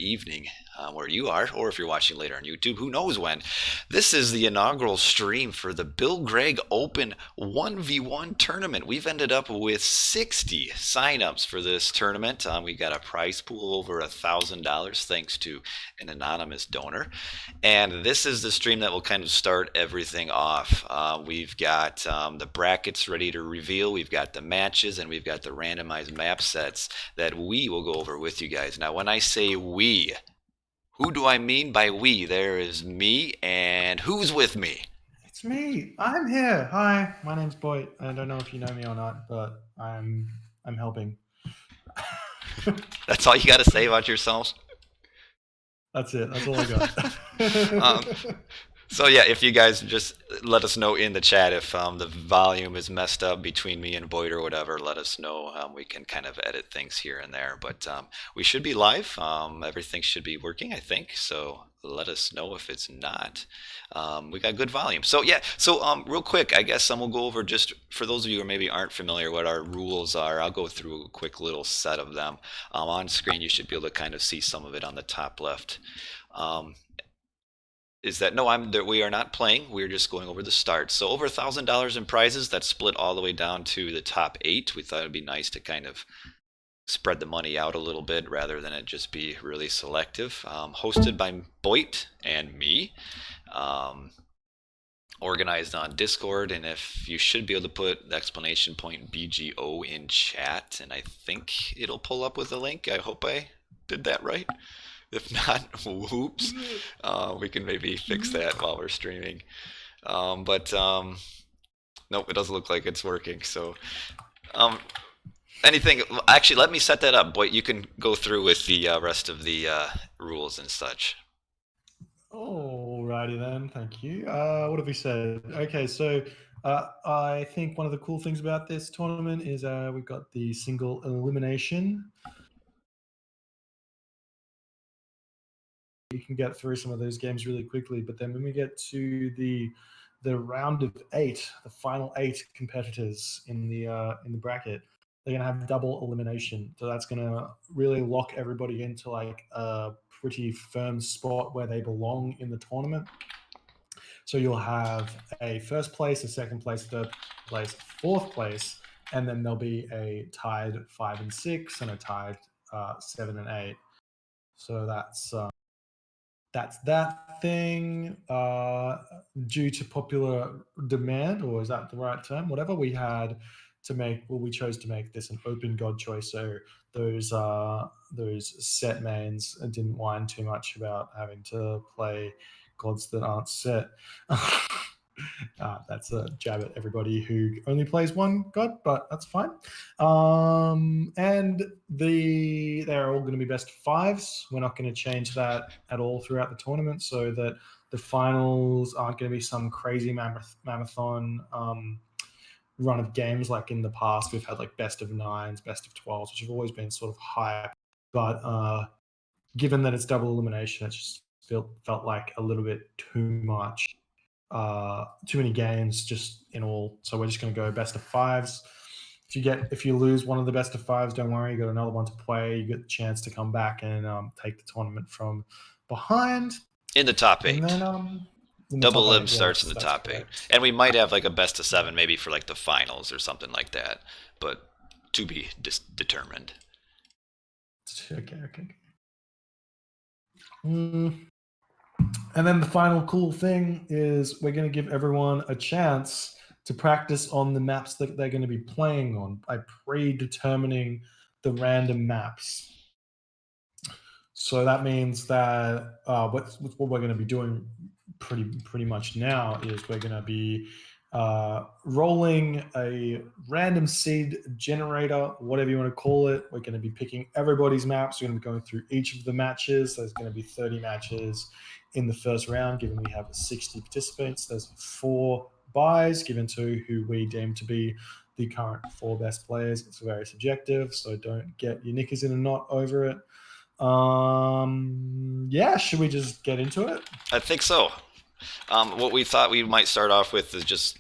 evening where you are, or if you're watching later on YouTube, who knows when. This is the inaugural stream for the Bill Gregg Open 1v1 tournament. We've ended up with 60 signups for this tournament. We got a prize pool over $1,000 thanks to an anonymous donor. And this is the stream that will kind of start everything off. We've got the brackets ready to reveal, we've got the matches, and we've got the randomized map sets that we will go over with you guys. Now, when I say we, who do I mean by we? There is me, and who's with me? It's me. I'm here. Hi, my name's Boit. I don't know if you know me or not, but I'm helping. That's all you got to say about yourselves? That's it. That's all I got. So yeah, if you guys just let us know in the chat if the volume is messed up between me and Boyd or whatever, let us know. We can kind of edit things here and there, but we should be live. Everything should be working, I think. So let us know if it's not. We got good volume. So yeah, so real quick, I guess we'll go over, just for those of you who maybe aren't familiar what our rules are. I'll go through a quick little set of them. On screen, you should be able to kind of see some of it on the top left. Is that no, we are not playing. We're just going over the start. So over $1,000 in prizes. That's split all the way down to the top 8. We thought it'd be nice to kind of spread the money out a little bit rather than it just be really selective. Hosted by Boit and me. Organized on Discord, and if you should be able to put the exclamation point BGO in chat, and I think it'll pull up with a link. I hope I did that right. If not, whoops. We can maybe fix that while we're streaming. But nope, it doesn't look like it's working. So anything, actually, let me set that up. But you can go through with the rest of the rules and such. Alrighty then, thank you. What have we said? Okay, so I think one of the cool things about this tournament is we've got the single elimination. You can get through some of those games really quickly, but then when we get to the round of 8, the final 8 competitors in the bracket, they're gonna have double elimination. So that's gonna really lock everybody into like a pretty firm spot where they belong in the tournament. So you'll have a first place, a second place, third place, fourth place, and then there'll be a tied 5 and 6 and a tied 7 and 8. So that's that thing. Due to popular demand, or is that the right term? Whatever, we had to make. Well, we chose to make this an open god choice. So those set mains didn't whine too much about having to play gods that aren't set. That's a jab at everybody who only plays one god, but that's fine. And they're all going to be best of 5s. We're not going to change that at all throughout the tournament, so that the finals aren't going to be some crazy marathon run of games like in the past. We've had like best of 9s, best of 12s, which have always been sort of hype. But given that it's double elimination, it just felt like a little bit too much. Too many games just in all. So we're just going to go best of 5s. If you lose one of the best of 5s, don't worry, you got another one to play. You get the chance to come back and take the tournament from behind. In the top 8. And then double elim starts in the top 8. And we might have like a best of 7 maybe for like the finals or something like that, but to be determined. Okay. And then the final cool thing is we're going to give everyone a chance to practice on the maps that they're going to be playing on by predetermining the random maps. So that means that what we're going to be doing pretty much now is we're going to be rolling a random seed generator, whatever you want to call it. We're going to be picking everybody's maps. We're going to be going through each of the matches. There's going to be 30 matches in the first round, given we have 60 participants. There's 4 buys given to who we deem to be the current 4 best players. It's very subjective, so don't get your knickers in a knot over it. Yeah, should we just get into it? I think so. What we thought we might start off with is just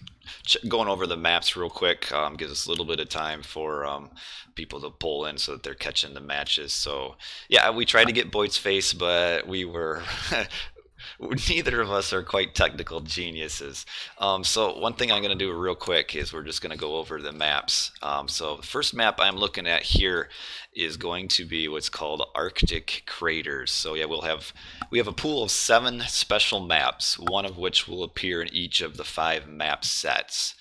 going over the maps real quick. Gives us a little bit of time for people to pull in so that they're catching the matches. So yeah, we tried to get Boit's face, but we were neither of us are quite technical geniuses. So one thing I'm going to do real quick is we're just going to go over the maps. So the first map I'm looking at here is going to be what's called Arctic Craters. So yeah, we have a pool of 7 special maps, one of which will appear in each of the 5 map sets.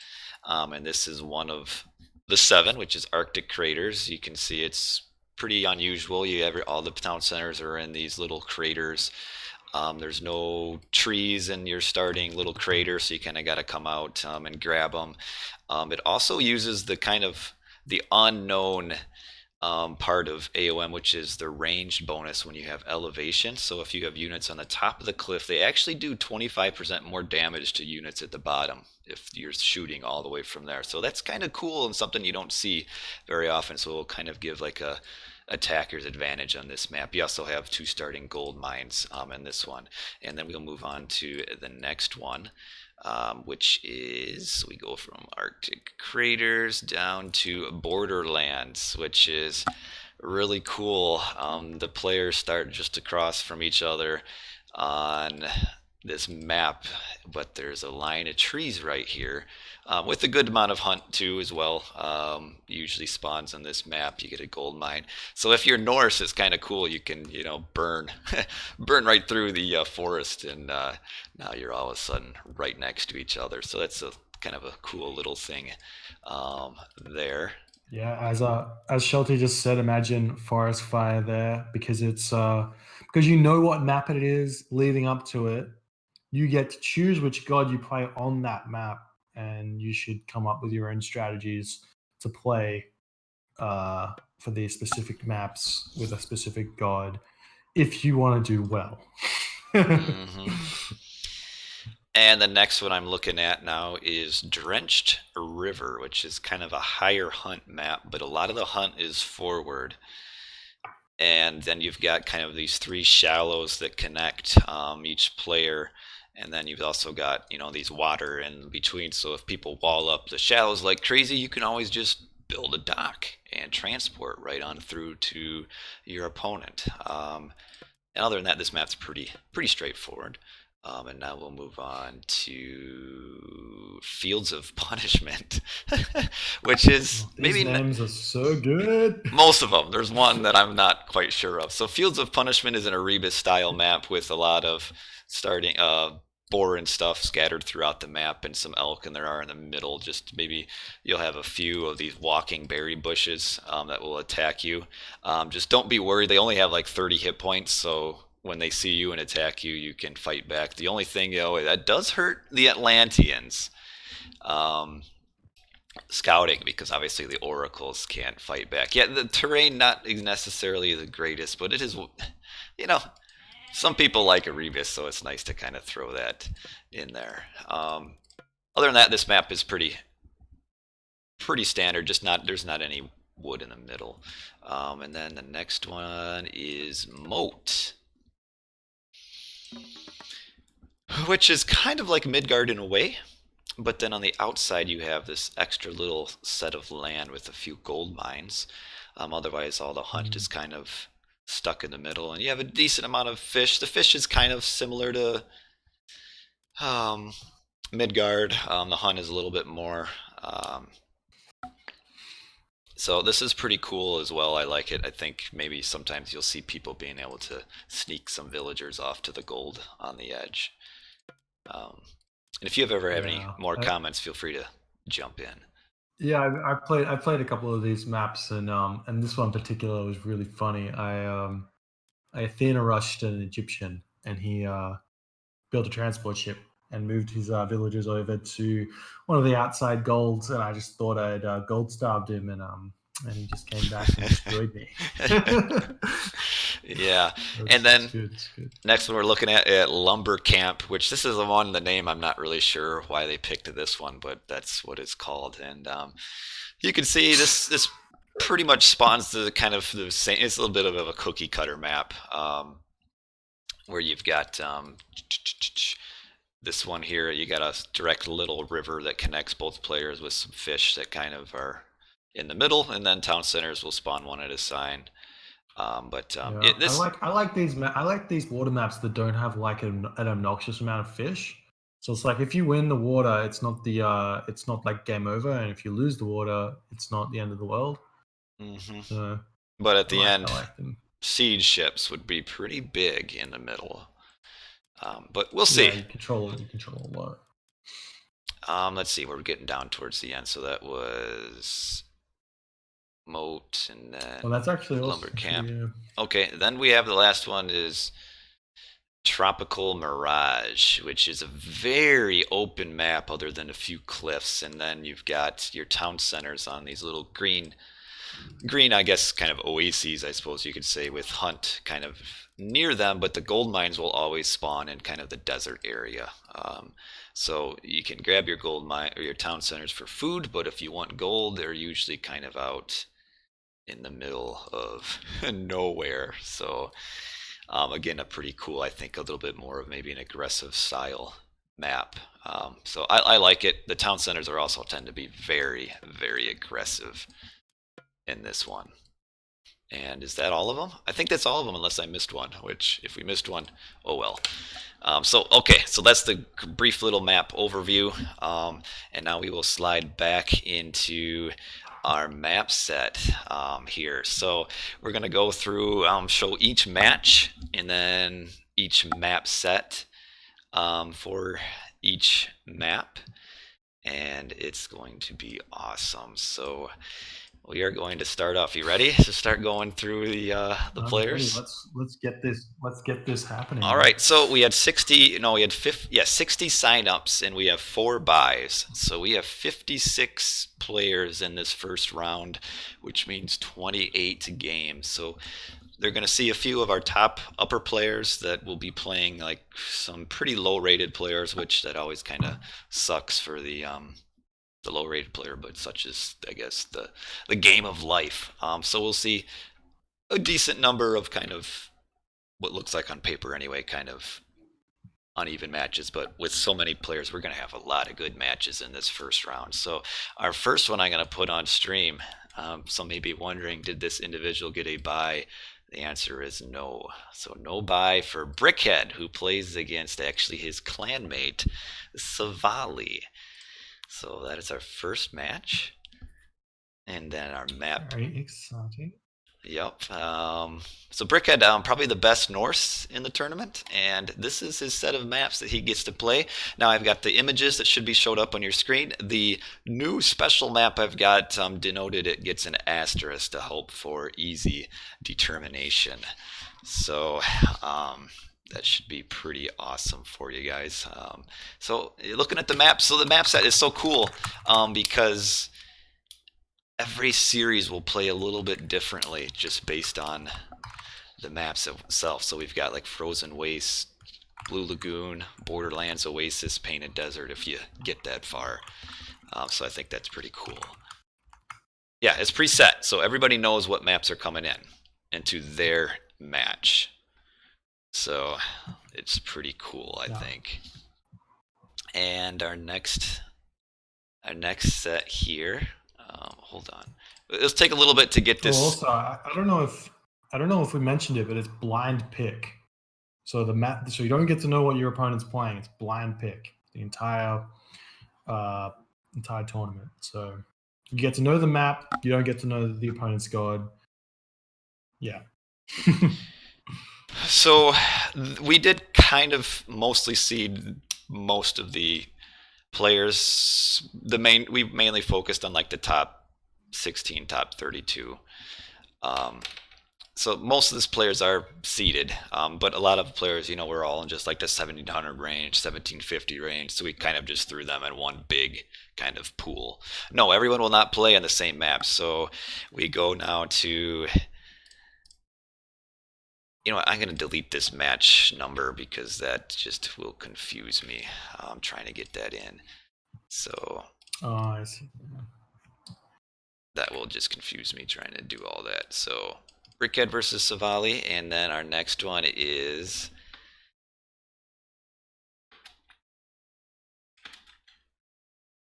And this is one of the 7, which is Arctic Craters. You can see it's pretty unusual. All the town centers are in these little craters. There's no trees in your starting little crater, so you kind of got to come out and grab them. It also uses the unknown part of AOM, which is the ranged bonus when you have elevation. So if you have units on the top of the cliff, they actually do 25% more damage to units at the bottom if you're shooting all the way from there. So that's kind of cool and something you don't see very often. So it'll kind of give like a attacker's advantage on this map. You also have 2 starting gold mines in this one. And then we'll move on to the next one, which is, we go from Arctic Craters down to Borderlands, which is really cool. The players start just across from each other on this map, but there's a line of trees right here with a good amount of hunt too as well. Usually spawns on this map. You get a gold mine. So if you're Norse, it's kind of cool. You can burn burn right through the forest, and now you're all of a sudden right next to each other. So that's a kind of a cool little thing there. Yeah, as Shelty just said, imagine forest fire there because it's because you know what map it is leading up to it. You get to choose which god you play on that map, and you should come up with your own strategies to play for these specific maps with a specific god if you want to do well. hmm And the next one I'm looking at now is Drenched River, which is kind of a higher hunt map, but a lot of the hunt is forward. And then you've got kind of these 3 shallows that connect each player. And then you've also got, these water in between. So if people wall up the shallows like crazy, you can always just build a dock and transport right on through to your opponent. And other than that, this map's pretty straightforward. And now we'll move on to Fields of Punishment, which is These names are so good. most of them. There's one that I'm not quite sure of. So Fields of Punishment is an Erebus style map with a lot of starting boar and stuff scattered throughout the map, and some elk, and there are in the middle. Just maybe you'll have a few of these walking berry bushes that will attack you. Just don't be worried. They only have like 30 hit points, so when they see you and attack you, you can fight back. The only thing, that does hurt the Atlanteans. Scouting, because obviously the oracles can't fight back. Yeah, the terrain not necessarily the greatest, but it is, some people like Erebus, so it's nice to kind of throw that in there. Other than that, this map is pretty standard. There's not any wood in the middle. And then the next one is Moat, which is kind of like Midgard in a way. But then on the outside, you have this extra little set of land with a few gold mines. Otherwise, all the hunt is kind of stuck in the middle, and you have a decent amount of fish. The fish is kind of similar to Midgard. The hunt is a little bit more. So this is pretty cool as well. I like it. I think maybe sometimes you'll see people being able to sneak some villagers off to the gold on the edge. And if you ever have any more comments, feel free to jump in. Yeah, I played a couple of these maps, and this one in particular was really funny. I Athena rushed an Egyptian, and he built a transport ship and moved his villagers over to one of the outside golds, and I just thought I'd gold starved him, and he just came back and destroyed me. Yeah, and then it's good. Next one we're looking at Lumber Camp, which this is the one, the name I'm not really sure why they picked this one, but that's what it's called. And you can see this pretty much spawns the kind of the same. It's a little bit of a cookie cutter map where you've got This one here, you got a direct little river that connects both players with some fish that kind of are in the middle, and then town centers will spawn one at a sign. Yeah, This. I like these water maps that don't have like an obnoxious amount of fish. So it's like if you win the water, it's not like game over, and if you lose the water, it's not the end of the world. Mhm. So But at the I end, like them. siege ships would be pretty big in the middle. But we'll Yeah, see. you control a lot. Let's see, we're getting down towards the end. So that was Moat and Well, then that's Lumber Camp. actually Okay, then we have the last one is Tropical Mirage, which is a very open map other than a few cliffs. And then you've got your town centers on these little green, I guess, kind of oases, I suppose you could say, with Hunt kind of near them, but the gold mines will always spawn in kind of the desert area. So you can grab your gold mine or your town centers for food, but if you want gold, they're usually kind of out in the middle of nowhere. So again, a pretty cool, I think, a little bit more of maybe an aggressive style map. So I like it. The town centers are also tend to be very, very aggressive in this one. And is that all of them? I think that's all of them, unless I missed one. Which, if we missed one, oh well. Okay, so that's the brief little map overview. And now we will slide back into our map set here. So we're going to go through, show each match, and then each map set for each map. And it's going to be awesome. So we are going to start off. You ready to start going through the I'm ready. players? Let's get this happening, All man. right, so we had 60, no, we had 50, yeah, 60 signups, and we have 4 buys. So we have 56 players in this first round, which means 28 games. So they're going to see a few of our top upper players that will be playing like some pretty low rated players, which that always kind of sucks for the low rated player, but such is, I guess, the game of life. So we'll see a decent number of kind of what looks like on paper anyway, kind of uneven matches, but with so many players, we're going to have a lot of good matches in this first round. So our first one I'm going to put on stream. Some may be wondering, did this individual get a buy? The answer is no. So no buy for Brickhead, who plays against actually his clanmate, Savali. So that is our first match. And then our map. Very exciting. Yep. So Brickhead, probably the best Norse in the tournament, and this is his set of maps that he gets to play. Now I've got the images that should be showed up on your screen. The new special map I've got denoted it gets an asterisk to help for easy determination. So that should be pretty awesome for you guys. So looking at the map, so the map set is so cool because every series will play a little bit differently just based on the maps itself. So we've got like Frozen Waste, Blue Lagoon, Borderlands, Oasis, Painted Desert, if you get that far. So I think that's pretty cool. Yeah, it's preset, so everybody knows what maps are coming in into their match. So it's pretty cool, I think. And our next set here. Hold on. Let's take a little bit to get this. Also, I don't know if we mentioned it, but it's blind pick. So so you don't get to know what your opponent's playing. It's blind pick the entire tournament. So you get to know the map. You don't get to know the opponent's god. Yeah. So we did kind of mostly seed most of the players. We mainly focused on like the top 16, top 32. So most of these players are seeded, but a lot of players, we're all in just like the 1700 range, 1750 range. So we kind of just threw them in one big kind of pool. No, everyone will not play on the same map. So we go now to. I'm going to delete this match number because that just will confuse me. I'm trying to get that in. So I see. that will just confuse me trying to do all that. So Brickhead versus Savali, and then our next one is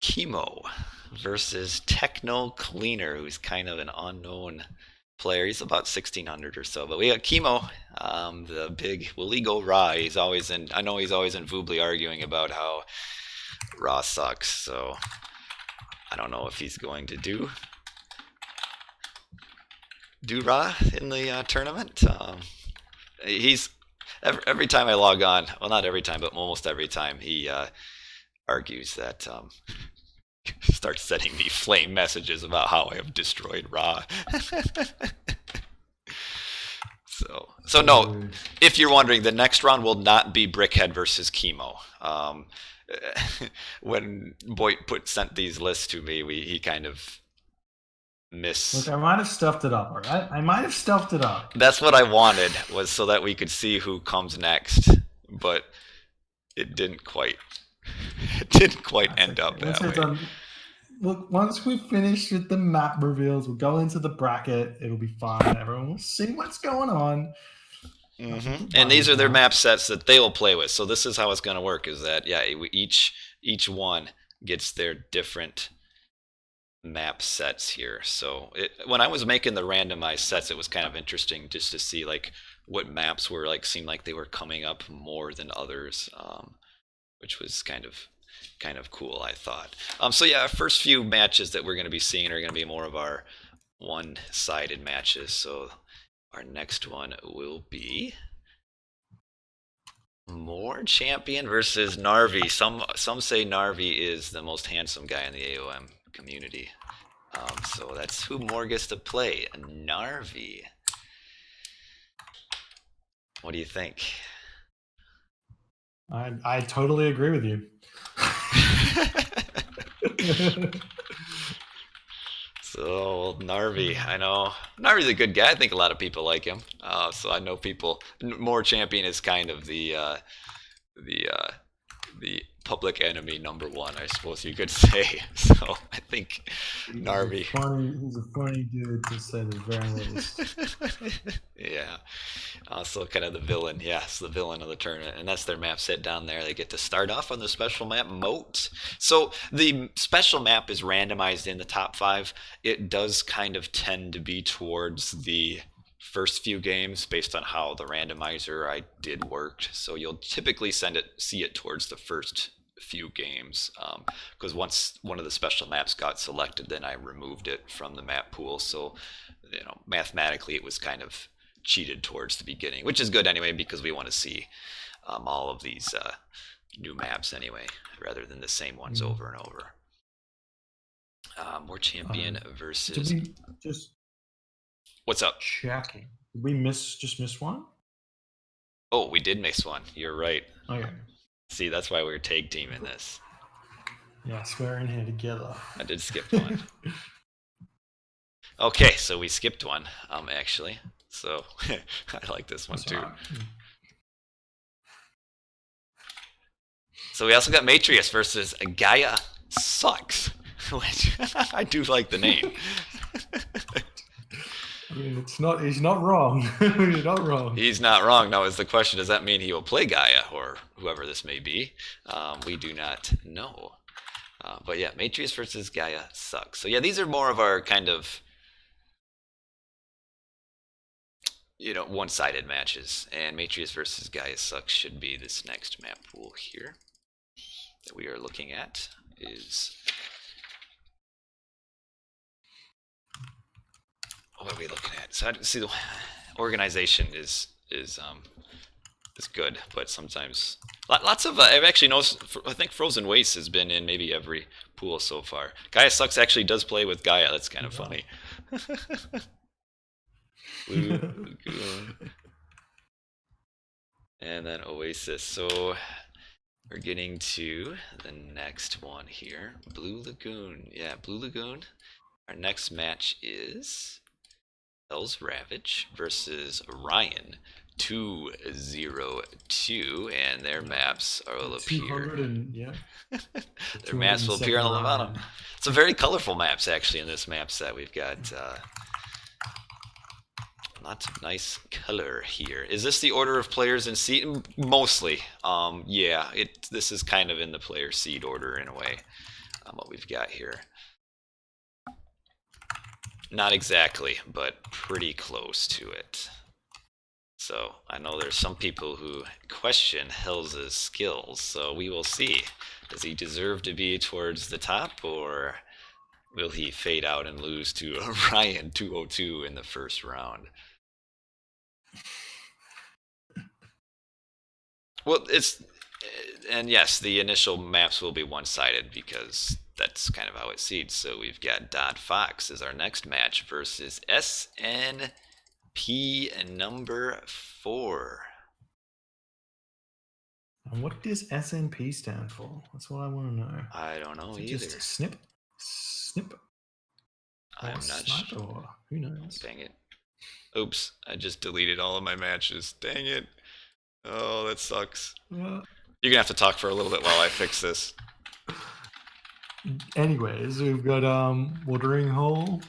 Chemo versus Techno Cleaner, who's kind of an unknown player. He's about 1600 or so. But we got Chemo, the big Will he go Raw. He's always in. I know he's always in Voobly arguing about how Raw sucks. So I don't know if he's going to do Raw in the tournament. He's every time I log on. Well, not every time, but almost every time he argues that. Starts sending me flame messages about how I have destroyed Raw. So no, if you're wondering, the next round will not be Brickhead versus Chemo. When Boit sent these lists to me, he kind of Look, I might have stuffed it up. All right, I might have stuffed it up. That's what I wanted, was so that we could see who comes next, but it didn't quite. It didn't quite end up that way. Look, once we finish with the map reveals, we'll go into the bracket. It'll be fine. Everyone will see what's going on. And these are their map sets that they will play with. So this is how it's going to work, is that, yeah, each one gets their different map sets here. So when I was making the randomized sets, it was kind of interesting just to see like what maps were like, seemed like they were coming up more than others, which was kind of cool, I thought. So yeah, our first few matches that we're going to be seeing are going to be more of our one-sided matches. So our next one will be More Champion versus Narvi. Some say Narvi is the most handsome guy in the AOM community. So that's who More gets to play, Narvi. What do you think? I totally agree with you. So Narvi, I know Narvi's a good guy. I think a lot of people like him. So I know people. More Champion is kind of the public enemy number one, I suppose you could say. So I think Narvi. He's a funny dude, to say the very least. Yeah. Also kind of the villain. Yes, the villain of the tournament. And that's their map set down there. They get to start off on the special map, Moat. So the special map is randomized in the top 5. It does kind of tend to be towards the first few games based on how the randomizer I did worked. So you'll typically see it towards the first few games, because once one of the special maps got selected, then I removed it from the map pool. So mathematically it was kind of cheated towards the beginning, which is good anyway, because we want to see all of these new maps anyway, rather than the same ones over and over. More Champion versus. Did we just What's up? Checking. Did we miss one? Oh, we did miss one. You're right. Okay. See, that's why we were tag teaming this. Yes, we're in here together. I did skip one. Okay, so we skipped one, actually. So I like this one too. So we also got Matrius versus Gaia Sucks, which I do like the name. I mean, he's not wrong. He's not wrong. He's not wrong. Now is the question, does that mean he will play Gaia or whoever this may be? We do not know. But yeah, Matrius versus Gaia Sucks. So yeah, these are more of our kind of, one-sided matches. And Matrius versus Gaia Sucks should be this next map pool here that we are looking at. What are we looking at? So I see the organization is good, but sometimes lots of I've actually noticed. I think Frozen Waste has been in maybe every pool so far. Gaia Sucks actually does play with Gaia. That's kind of funny. Blue Lagoon. And then Oasis. So we're getting to the next one here. Blue Lagoon. Yeah, Blue Lagoon. Our next match is Hell's Ravage versus Ryan 202, and their maps will appear. Their maps will appear on the bottom. Some very colorful maps actually in this map set. We've got lots of nice color here. Is this the order of players in seed? Mostly. Yeah, this is kind of in the player seed order in a way. what we've got here. Not exactly, but pretty close to it. So I know there's some people who question Hell's skills, so we will see. Does he deserve to be towards the top, or will he fade out and lose to Ryan 202 in the first round? Well, and yes, the initial maps will be one-sided because that's kind of how it seeds. So we've got Dot Fox as our next match versus SNP number 4. And what does SNP stand for? That's what I want to know. I don't know either. Just snip? I'm not sure. Or who knows? Dang it. Oops, I just deleted all of my matches. Dang it. Oh, that sucks. You're going to have to talk for a little bit while I fix this. Anyways, we've got Watering Hole,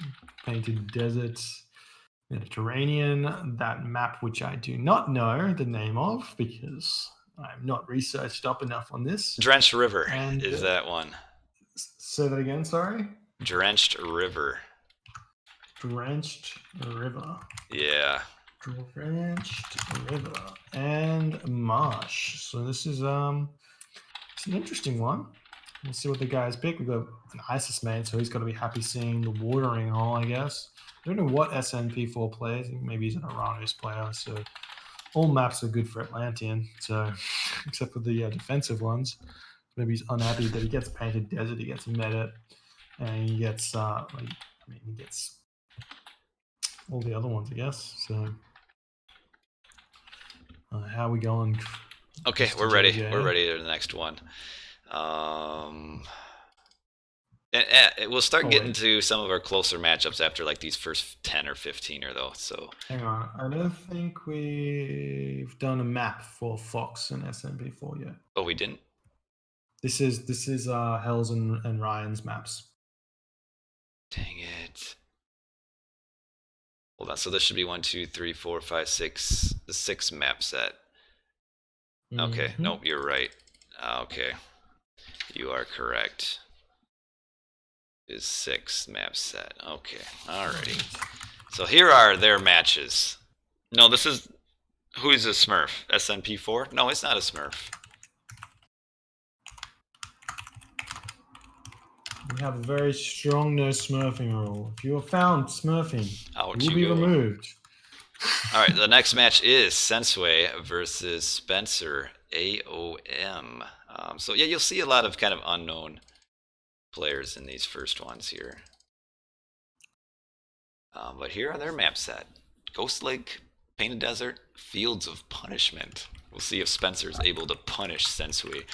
Painted Deserts, Mediterranean, that map which I do not know the name of because I'm not researched up enough on this. Drenched River is that one. Say that again, sorry? Drenched River. Drenched River. Yeah. Drenched River and Marsh. So this is it's an interesting one. We'll see what the guys pick. We've got an ISIS mate, so he's got to be happy seeing the Watering Hole, I guess. I don't know what SNP4 plays. Maybe he's an Uranus player, so all maps are good for Atlantean, so except for the defensive ones. Maybe he's unhappy that he gets Painted Desert, he gets Medit, and he gets he gets all the other ones, I guess. So how are we going? Okay, we're ready. We're ready to the next one. And we'll start getting to some of our closer matchups after like these first 10 or 15 or though. So hang on, I don't think we've done a map for Fox and SNP4 yet. Oh, we didn't? This is Hell's and Ryan's maps. Dang it. Hold on, so this should be 1, 2, 3, 4, 5, 6, the 6 map set. Okay, nope, you're right. Okay, you are correct. Is 6 map set. Okay, alrighty. So here are their matches. No, this is... Who is a Smurf? SNP4? No, it's not a Smurf. We have a very strong no smurfing rule. If you are found smurfing, you will be removed. Alright, the next match is Sensway versus Spencer AOM. So yeah, you'll see a lot of kind of unknown players in these first ones here. But here are their map set. Ghost Lake, Painted Desert, Fields of Punishment. We'll see if Spencer's able to punish Sensui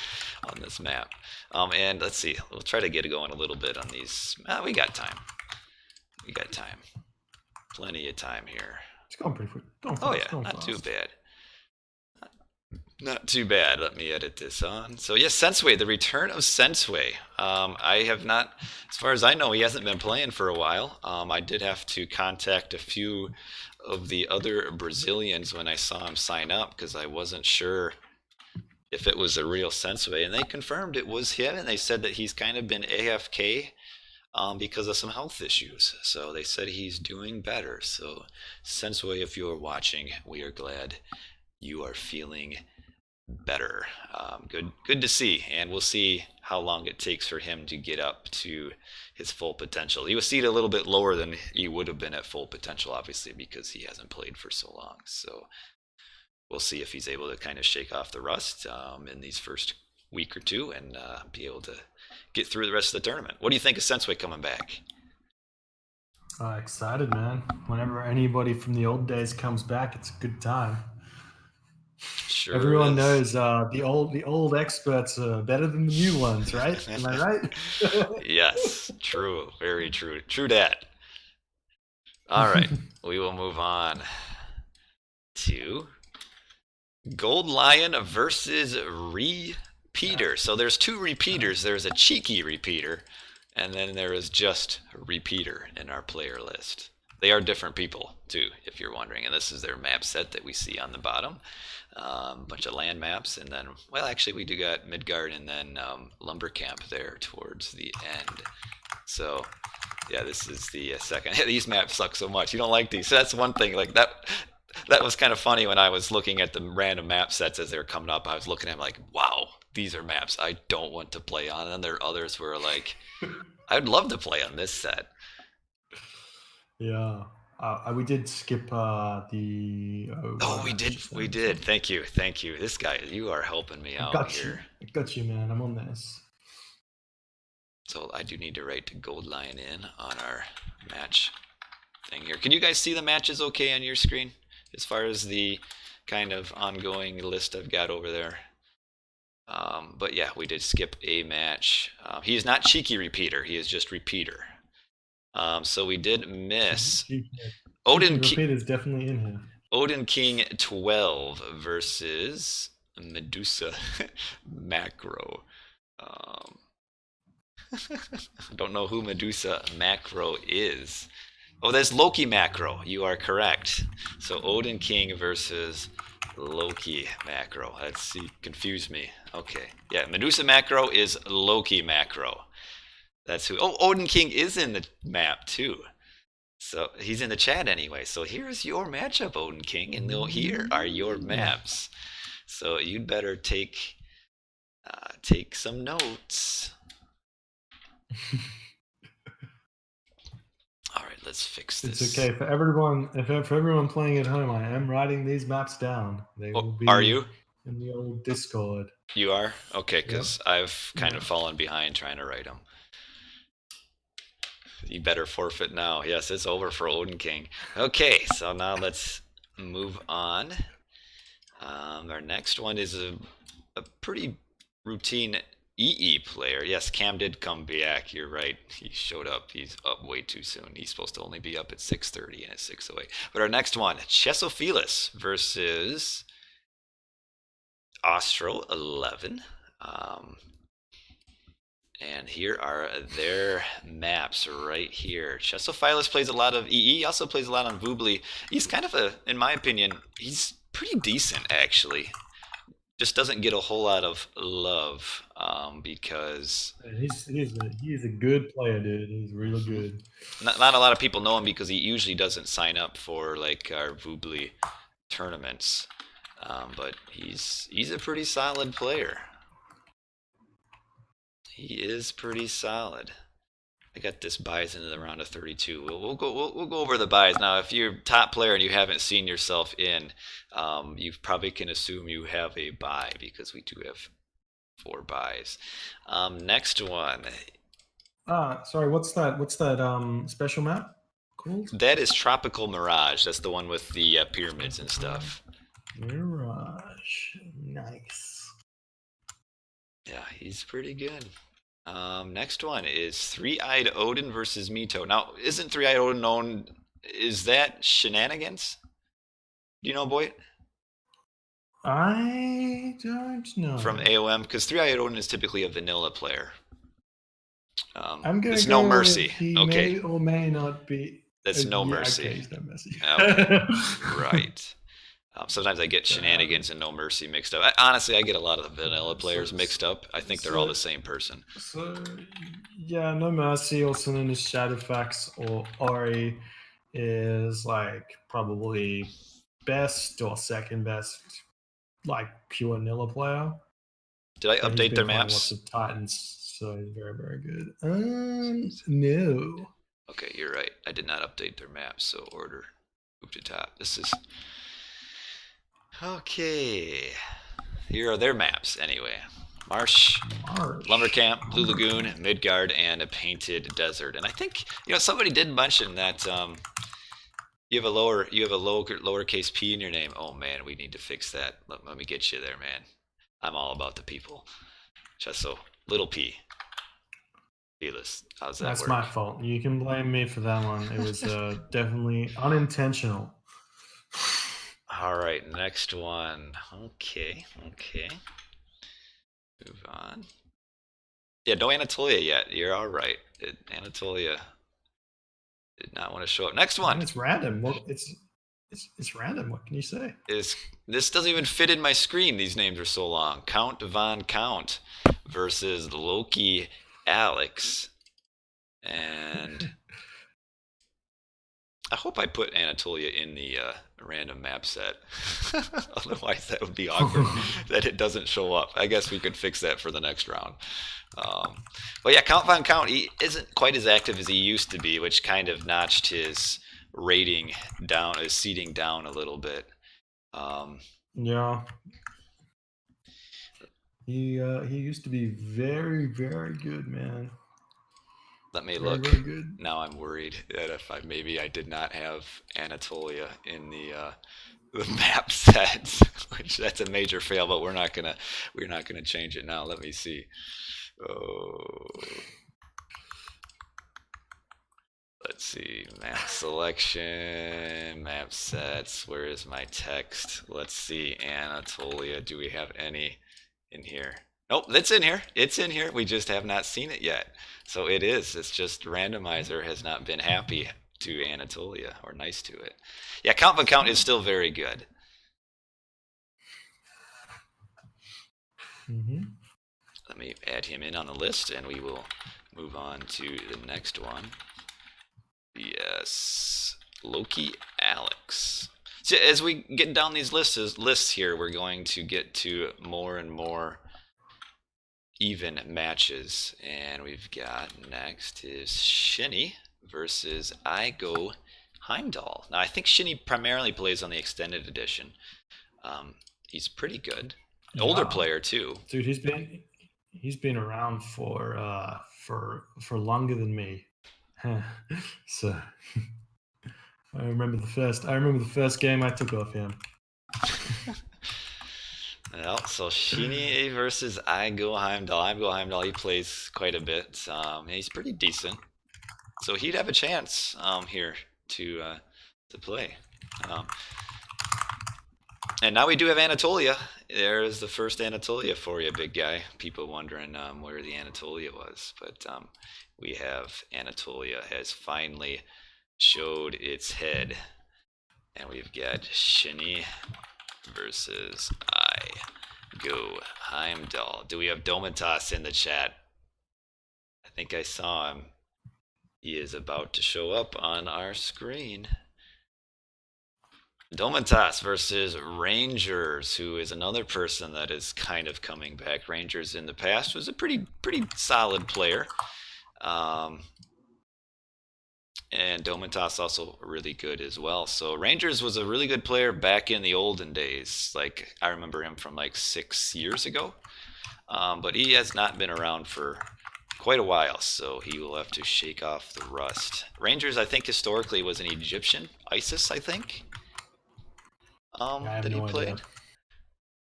on this map. And let's see, we'll try to get it going a little bit on these. We got time. We got time. Plenty of time here. It's going pretty quick. Oh yeah, not too bad. Not too bad. Let me edit this on. So yes, Sensway, the return of Sensway. I have not, as far as I know, he hasn't been playing for a while. I did have to contact a few of the other Brazilians when I saw him sign up because I wasn't sure if it was a real Sensway, and they confirmed it was him, and they said that he's kind of been AFK because of some health issues. So they said he's doing better. So Sensway, if you're watching, we are glad you are feeling better. Good to see, and we'll see how long it takes for him to get up to his full potential. He was seated a little bit lower than he would have been at full potential, obviously, because he hasn't played for so long. So we'll see if he's able to kind of shake off the rust in these first week or two and be able to get through the rest of the tournament. What do you think of Sensway coming back? Excited, man. Whenever anybody from the old days comes back, it's a good time. Sure Everyone knows the old experts are better than the new ones, right? Am I right? Yes, true, very true. True that. All right, we will move on to Gold Lion versus Repeater. So there's 2 repeaters. There's a cheeky repeater, and then there is just a repeater in our player list. They are different people too, if you're wondering. And this is their map set that we see on the bottom. Bunch of land maps, and then, well, actually, we do got Midgard and then Lumber Camp there towards the end. So, yeah, this is the second. These maps suck so much. You don't like these. So that's one thing. Like that. That was kind of funny when I was looking at the random map sets as they were coming up. I was looking at them like, wow, these are maps I don't want to play on. And then there are others where like, I'd love to play on this set. Yeah. We did skip the. Oh, we did. We did. Thank you. Thank you. This guy, you are helping me out here. I got you, man. I'm on this. So I do need to write the gold line in on our match thing here. Can you guys see the matches okay on your screen? As far as the kind of ongoing list I've got over there. But yeah, we did skip a match. He is not Cheeky Repeater. He is just Repeater. So we did miss. Odin Repeater is definitely in here. Odin King 12 versus Medusa Macro. I don't know who Medusa Macro is. Oh, there's Loki Macro. You are correct. So Odin King versus Loki Macro. Let's see, confused me. Okay. Yeah, Medusa Macro is Loki Macro. That's who. Oh, Odin King is in the map too. So he's in the chat anyway. So here's your matchup, Odin King, and here are your maps. So you'd better take some notes. All right, let's fix this. It's okay for everyone. For everyone playing at home, I am writing these maps down. They will be. Are you? In the old Discord. You are? Okay, because I've kind of fallen behind trying to write them. You better forfeit now. Yes, it's over for Odin King. Okay, so now let's move on. Our next one is a pretty routine EE player. Yes, Cam did come back. You're right. He showed up. He's up way too soon. He's supposed to only be up at 6:30 and it's 6:08. But our next one, Chesophilus versus Ostro 11. And here are their maps right here. Chesophilus plays a lot of EE. He also plays a lot on Voobly. He's kind of in my opinion, he's pretty decent actually. Just doesn't get a whole lot of love because he's a good player, dude. He's really good. Not a lot of people know him because he usually doesn't sign up for like our Voobly tournaments. But he's a pretty solid player. He is pretty solid. I got this buys into the round of 32. We'll go over the buys now. If you're a top player and you haven't seen yourself in, you probably can assume you have a buy because we do have 4 buys. Next one. Sorry. What's that? Special map called? That is Tropical Mirage. That's the one with the pyramids and stuff. Mirage. Nice. Yeah, he's pretty good. Next one is Three-Eyed Odin versus Mito. Now, isn't Three-Eyed Odin known? Is that Shenanigans? Do you know, Boit? I don't know. From AOM, because Three-Eyed Odin is typically a vanilla player. I'm gonna it's go No Mercy. He okay. May or may not be. That's No Mercy. Okay, he's No Mercy. Okay. Right. Sometimes I get Shenanigans and No Mercy mixed up. Honestly, I get a lot of the vanilla players mixed up. I think they're all the same person. So, yeah, No Mercy, also known as Shadowfax or Ori, is like probably best or second best, like pure Nilla player. Did I update their maps? Lots of Titans, so he's very, very good. No. Okay, you're right. I did not update their maps, so order. Move to top. This is... Okay, here are their maps anyway. Marsh, Lumber Camp, Blue Lagoon, Midgard, and a Painted Desert. And I think somebody did mention that you have a lowercase p in your name. Oh man, we need to fix that. Let me get you there, man. I'm all about the people. Just so little p. Fearless. How's that? That's my fault. You can blame me for that one. It was definitely unintentional. All right, next one. Okay. Move on. Yeah, no Anatolia yet. You're all right. Anatolia Did not want to show up. Next one And it's random. Well, it's random. What can you say? is, this doesn't even fit in my screen. These names are so long. Count Von Count versus Loki Alex. And I hope I put Anatolia in the random map set. Otherwise, that would be awkward that it doesn't show up. I guess we could fix that for the next round. But yeah, Count Von Count, he isn't quite as active as he used to be, which kind of notched his rating down, his seating down a little bit. Yeah. He used to be very, very good, man. Let me Very, look. very good. Now I'm worried that if I did not have Anatolia in the map sets, which that's a major fail. But we're not gonna change it now. Let me see. Oh, let's see. Map selection, map sets. Where is my text? Let's see. Anatolia. Do we have any in here? Nope, it's in here. It's in here. We just have not seen it yet. So it is. It's just randomizer has not been happy to Anatolia or nice to it. Yeah, Count Von Count is still very good. Let me add him in on the list, and we will move on to the next one. Yes, Loki Alex. So as we get down these lists here, we're going to get to more and more even matches, and we've got next is Shinny versus I Go Heimdall. Now I think Shinny primarily plays on the extended edition. He's pretty good, older player too. Dude, he's been around for longer than me. So I remember the first game I took off him. Well, so Shinny versus I Go Heimdall. I Go Heimdall, he plays quite a bit. He's pretty decent, so he'd have a chance here to play. And now we do have Anatolia. There's the first Anatolia for you, big guy. People wondering where the Anatolia was, but we have Anatolia has finally showed its head, and we've got Shinny versus I Go Heimdall. Do we have Domitas in the chat? I think I saw him. He is about to show up on our screen. Domitas versus Rangers, who is another person that is kind of coming back. Rangers in the past was a pretty solid player. And Domitas also really good as well. So Rangers was a really good player back in the olden days. Like I remember him from like 6 years ago. But he has not been around for quite a while, so he will have to shake off the rust. Rangers, I think historically was an Egyptian, ISIS, I think. That he played.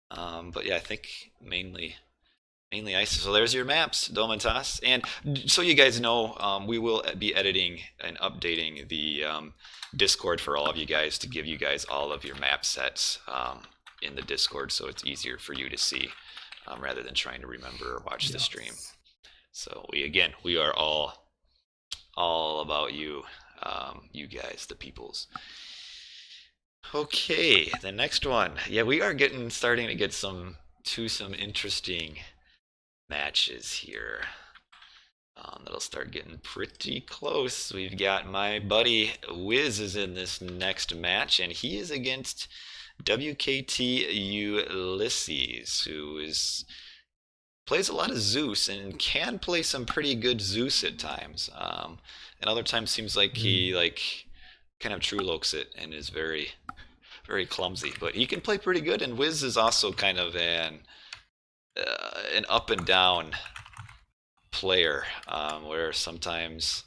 But yeah, I think mainly ISIS. So there's your maps, Domitas. And so you guys know, we will be editing and updating the Discord for all of you guys to give you guys all of your map sets in the Discord, so it's easier for you to see rather than trying to remember or watch the stream. So we are all about you, you guys, the peoples. Okay, the next one. Yeah, we are starting to get some interesting matches here. That'll start getting pretty close. We've got my buddy Wiz is in this next match, and he is against WKT Ulysses, who plays a lot of Zeus and can play some pretty good Zeus at times. And other times seems like he kind of true lokes it and is very clumsy. But he can play pretty good, and Wiz is also kind of an up and down player, where sometimes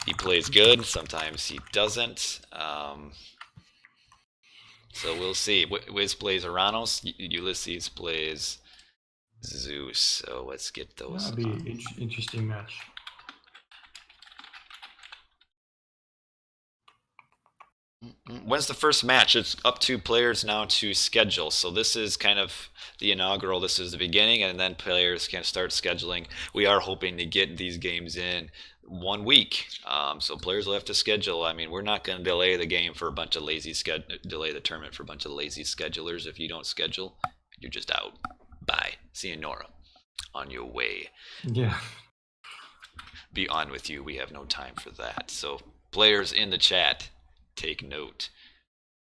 he plays good, sometimes he doesn't. So we'll see. Wiz plays Uranus, Ulysses plays Zeus. So let's get those. That'll be an interesting match. When's the first match? It's up to players now to schedule. So this is kind of the inaugural. This is the beginning, and then players can start scheduling. We are hoping to get these games in 1 week. So players will have to schedule. I mean, we're not going to delay the game for a bunch of delay the tournament for a bunch of lazy schedulers. If you don't schedule, you're just out. Bye. See you, Nora. On your way. Yeah. Be on with you. We have no time for that. So players in the chat, take note.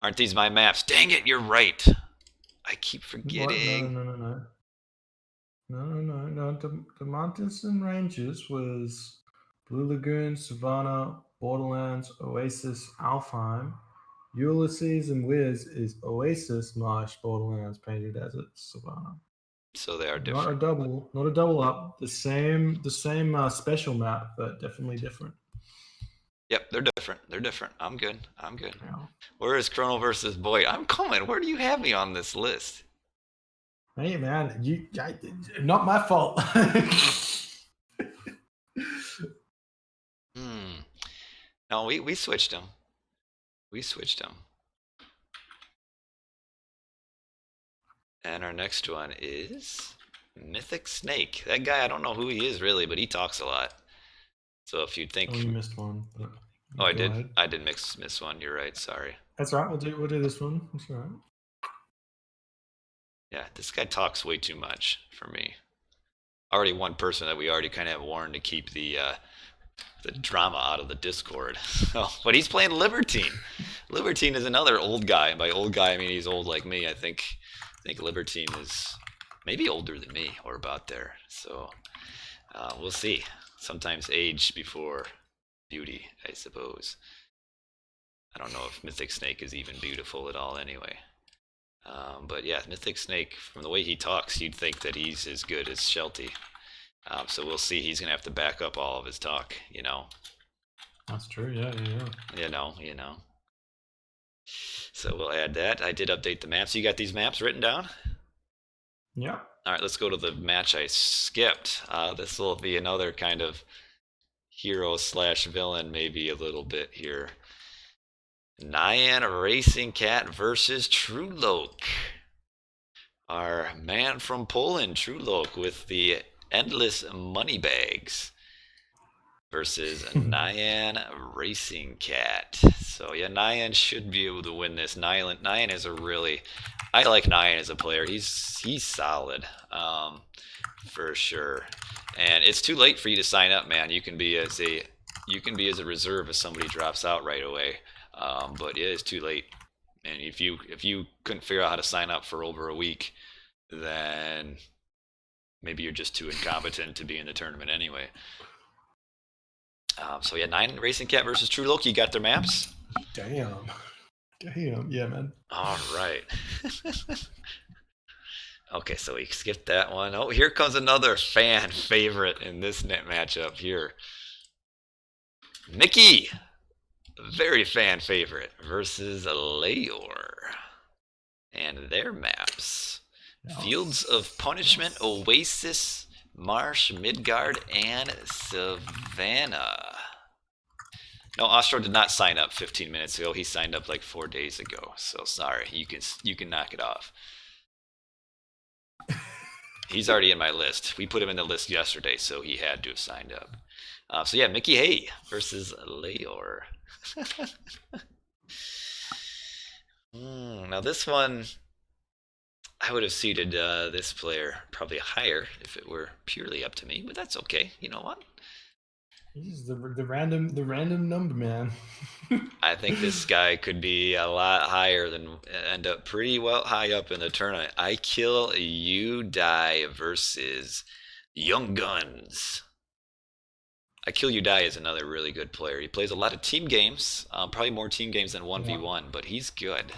Aren't these my maps? Dang it, you're right. I keep forgetting. What? No. The mountains and ranges was Blue Lagoon, Savannah, Borderlands, Oasis, Alfheim. Ulysses and Wiz is Oasis, Marsh, Borderlands, Painted Desert, Savannah. So they are different. Not a double up. The same special map, but definitely different. Yep, they're different. I'm good. Yeah. Where is Chrono versus Boit? I'm coming. Where do you have me on this list? Hey man, not my fault. No, we switched them. And our next one is Mythic Snake. That guy, I don't know who he is really, but he talks a lot. So if you think, you missed one. Oh, I did. Ahead. I did miss one. You're right. Sorry. That's right. We'll do this one. That's all right. Yeah, this guy talks way too much for me. Already one person that we already kind of have warned to keep the drama out of the Discord. But he's playing Libertine. Libertine is another old guy. And by old guy, I mean he's old like me. I think Libertine is maybe older than me or about there. So we'll see. Sometimes age before beauty, I suppose. I don't know if Mythic Snake is even beautiful at all anyway. But yeah, Mythic Snake, from the way he talks, you'd think that he's as good as Shelty. So we'll see. He's going to have to back up all of his talk, you know. That's true, yeah. You know. So we'll add that. I did update the maps. You got these maps written down? Yeah. All right, let's go to the match I skipped. This will be another kind of hero/villain, maybe a little bit here. Nyan Racing Cat versus Trulok. Our man from Poland, Trulok, with the endless money bags versus Nyan Racing Cat. So yeah, Nyan should be able to win this. Nyan is I like Nyan as a player. He's solid, for sure. And it's too late for you to sign up, man. You can be as a reserve if somebody drops out right away. But it is too late. And if you couldn't figure out how to sign up for over a week, then maybe you're just too incompetent to be in the tournament anyway. So yeah, Nyan Racing Cat versus Trulok. You got their maps? Damn. Yeah, man. All right. Okay, so we skipped that one. Oh, here comes another fan favorite in this net matchup here. Mickey, very fan favorite, versus Leor. And their maps. Fields of Punishment, Oasis, Marsh, Midgard, and Savannah. No, Ostro did not sign up 15 minutes ago. He signed up like 4 days ago. So sorry, you can knock it off. He's already in my list. We put him in the list yesterday, so he had to have signed up. So yeah, Mickey Hay versus Leor. Now this one, I would have seeded this player probably higher if it were purely up to me, but that's okay. You know what? He's the random number man. I think this guy could be a lot higher than end up pretty well high up in the tournament. I Kill You Die versus Young Guns. I Kill You Die is another really good player. He plays a lot of team games, probably more team games than 1v1, but he's good.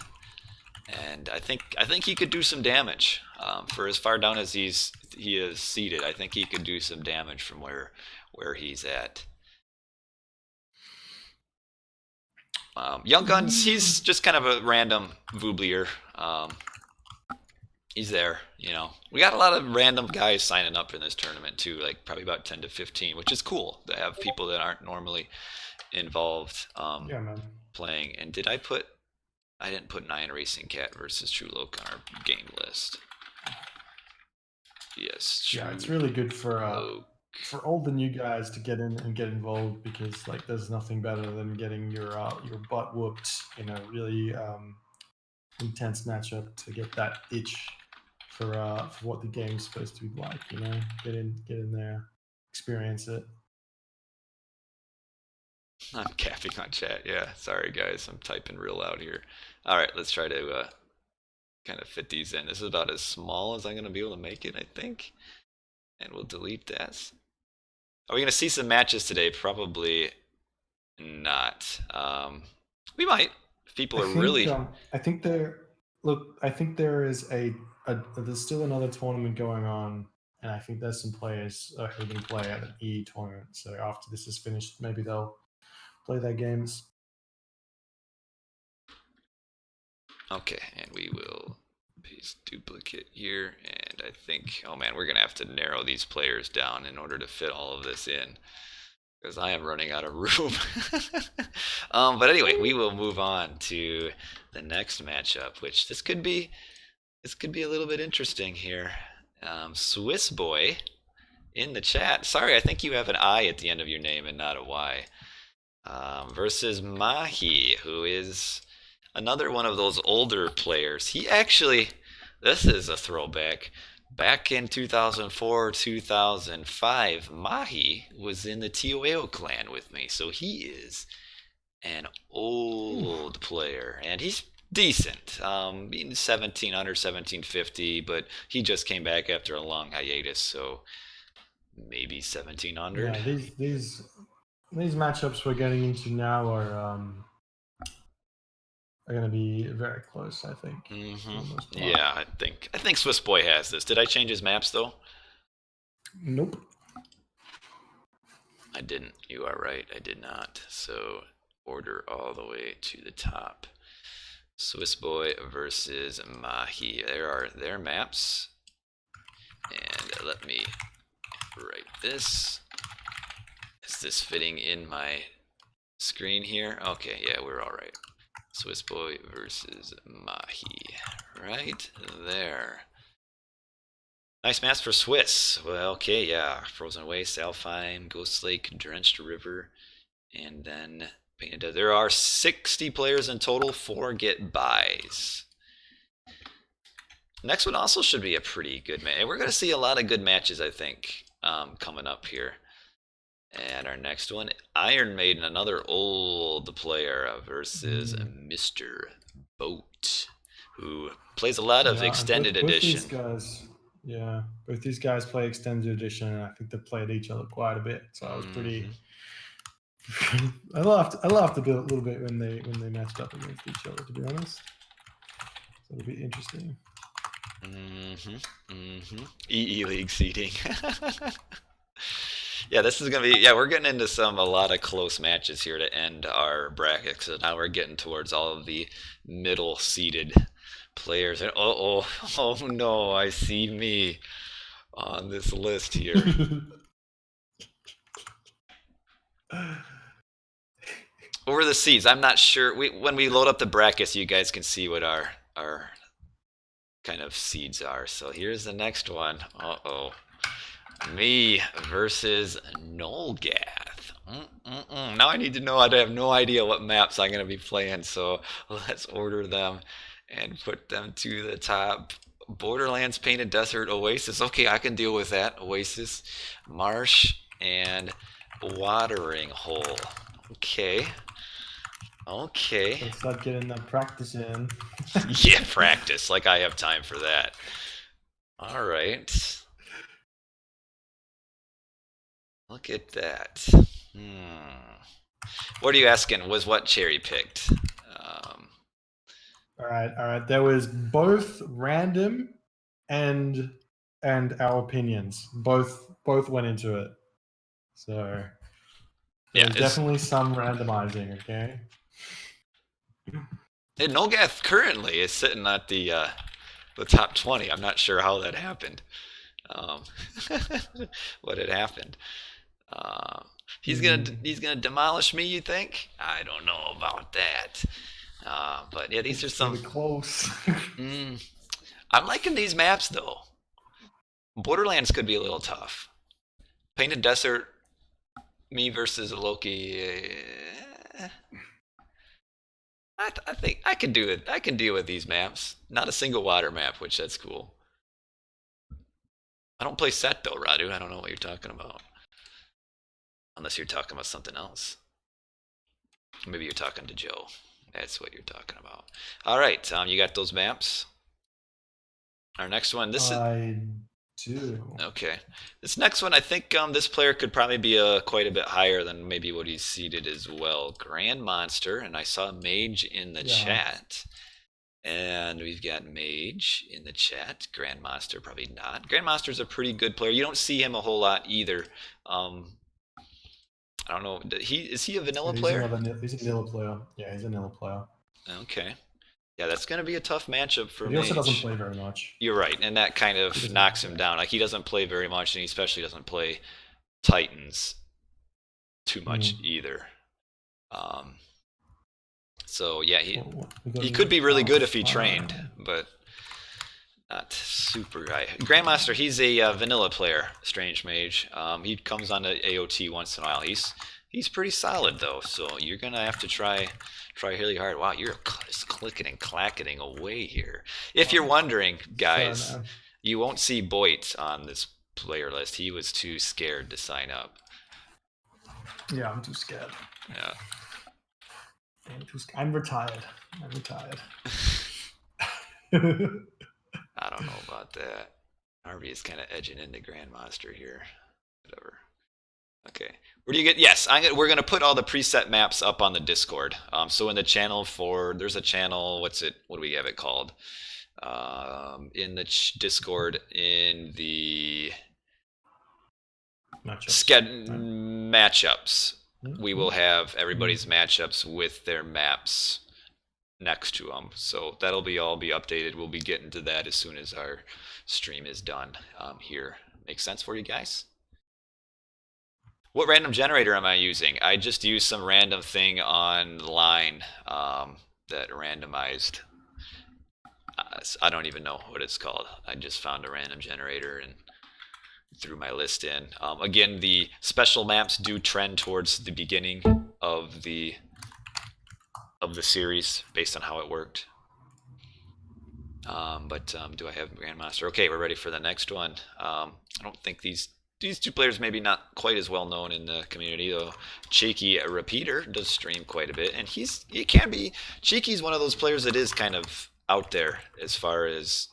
And I think he could do some damage. For as far down as he is seated, I think he could do some damage from where he's at. Young Guns, he's just kind of a random Vooblier. He's there, you know. We got a lot of random guys signing up in this tournament too, like probably about 10 to 15, which is cool to have people that aren't normally involved playing. And I didn't put Nyan Racing Cat versus Trulok on our game list. Yes. Yeah, it's really good for for all the new guys to get in and get involved, because like there's nothing better than getting your butt whooped in a really intense matchup to get that itch for what the game's supposed to be like. Get in there, experience it. I'm capping on chat. Yeah, sorry guys, I'm typing real loud here. All right, let's try to kind of fit these in. This is about as small as I'm going to be able to make it, I think. And we'll delete that. Are we going to see some matches today? Probably not. We might. If people are really... I think there. Look, I think there is there's still another tournament going on, and I think there's some players who can play at an E tournament. So after this is finished, maybe they'll play their games. Okay, and we will paste duplicate here, and I think, oh man, we're gonna have to narrow these players down in order to fit all of this in, because I am running out of room. But anyway, we will move on to the next matchup, which this could be a little bit interesting here. Swiss Boy in the chat. Sorry, I think you have an I at the end of your name and not a Y. Versus Mahi, who is another one of those older players. He actually, this is a throwback. Back in 2004, 2005, Mahi was in the Tioeo clan with me. So he is an old player, and he's decent. Being 1700, 1750, but he just came back after a long hiatus, so maybe 1700. Yeah, these matchups we're getting into now are going to be very close, I think. Yeah, I think Swiss Boy has this. Did I change his maps though? Nope. I didn't. You are right. I did not. So order all the way to the top. Swiss Boy versus Mahi. There are their maps. And let me write this. Is this fitting in my screen here? Okay, yeah, we're all right. Swiss Boy versus Mahi. Right there. Nice maps for Swiss. Well, okay, yeah. Frozen Waste, Alfheim, Ghost Lake, Drenched River, and then Painted Desert. There are 60 players in total. 4 get buys. Next one also should be a pretty good match. And we're going to see a lot of good matches, I think, coming up here. And our next one, Iron Maiden, another old player versus Mr. Boit, who plays a lot of extended edition. Both these guys play extended edition, and I think they played each other quite a bit. So I was pretty. I laughed a little bit when they matched up against each other, to be honest. So it'll be interesting. EE League seeding. Yeah, this is gonna be. Yeah, we're getting into a lot of close matches here to end our bracket. So now we're getting towards all of the middle seeded players. And oh no, I see me on this list here. Over the seeds, I'm not sure. When we load up the brackets, you guys can see what our kind of seeds are. So here's the next one. Me versus Nolgath. Now I need to know. I have no idea what maps I'm going to be playing, so let's order them and put them to the top. Borderlands, Painted Desert, Oasis. Okay, I can deal with that. Oasis, Marsh, and Watering Hole. Okay. Let's start getting that practice in. Yeah, practice. Like I have time for that. All right. Look at that. What are you asking? Was what cherry picked? All right. There was both random and our opinions. Both went into it. So there's definitely some randomizing. Okay. And Nolgath currently is sitting at the top 20. I'm not sure how that happened. What had happened? He's gonna demolish me. You think? I don't know about that. But yeah, these are some really close. I'm liking these maps though. Borderlands could be a little tough. Painted Desert, me versus Loki. I think I can do it. I can deal with these maps. Not a single water map, which that's cool. I don't play set though, Radu. I don't know what you're talking about. Unless you're talking about something else. Maybe you're talking to Joe. That's what you're talking about. All right, you got those maps. Our next one. I do. Okay. This next one, I think this player could probably be quite a bit higher than maybe what he's seeded as well. Grand Monster, and I saw Mage in the chat. And we've got Mage in the chat. Grand Monster, probably not. Grand Monster's a pretty good player. You don't see him a whole lot either. I don't know. Is he a vanilla player? He's a vanilla player. Yeah, he's a vanilla player. Okay. Yeah, that's going to be a tough matchup for He also Mage. doesn't play very much. You're right, and that kind of knocks him down. Like, he doesn't play very much, and he especially doesn't play Titans too much either. So yeah, he could be really good if he trained, but not super high. Grandmaster, he's a vanilla player, Strange Mage. He comes on to AOT once in a while. He's pretty solid though, so you're gonna have to try really hard. Wow, you're just clicking and clacketing away here. If you're wondering, guys, you won't see Boit on this player list. He was too scared to sign up. Yeah, I'm too scared. Yeah. I'm retired. I don't know about that. Harvey is kind of edging into Grandmaster here. Whatever. Okay. Where do you get? Yes, we're going to put all the preset maps up on the Discord. So in the channel there's a channel. What do we have it called? In the Discord, in the matchups. We will have everybody's matchups with their maps next to them. So that'll all be updated. We'll be getting to that as soon as our stream is done here. Make sense for you guys? What random generator am I using? I just used some random thing online that randomized. I don't even know what it's called. I just found a random generator and threw my list in. Again, the special maps do trend towards the beginning of the series based on how it worked. But do I have Grandmaster? Okay, we're ready for the next one. I don't think these two players maybe not quite as well known in the community though. Cheeky Repeater does stream quite a bit, and he can be. Cheeky's one of those players that is kind of out there as far as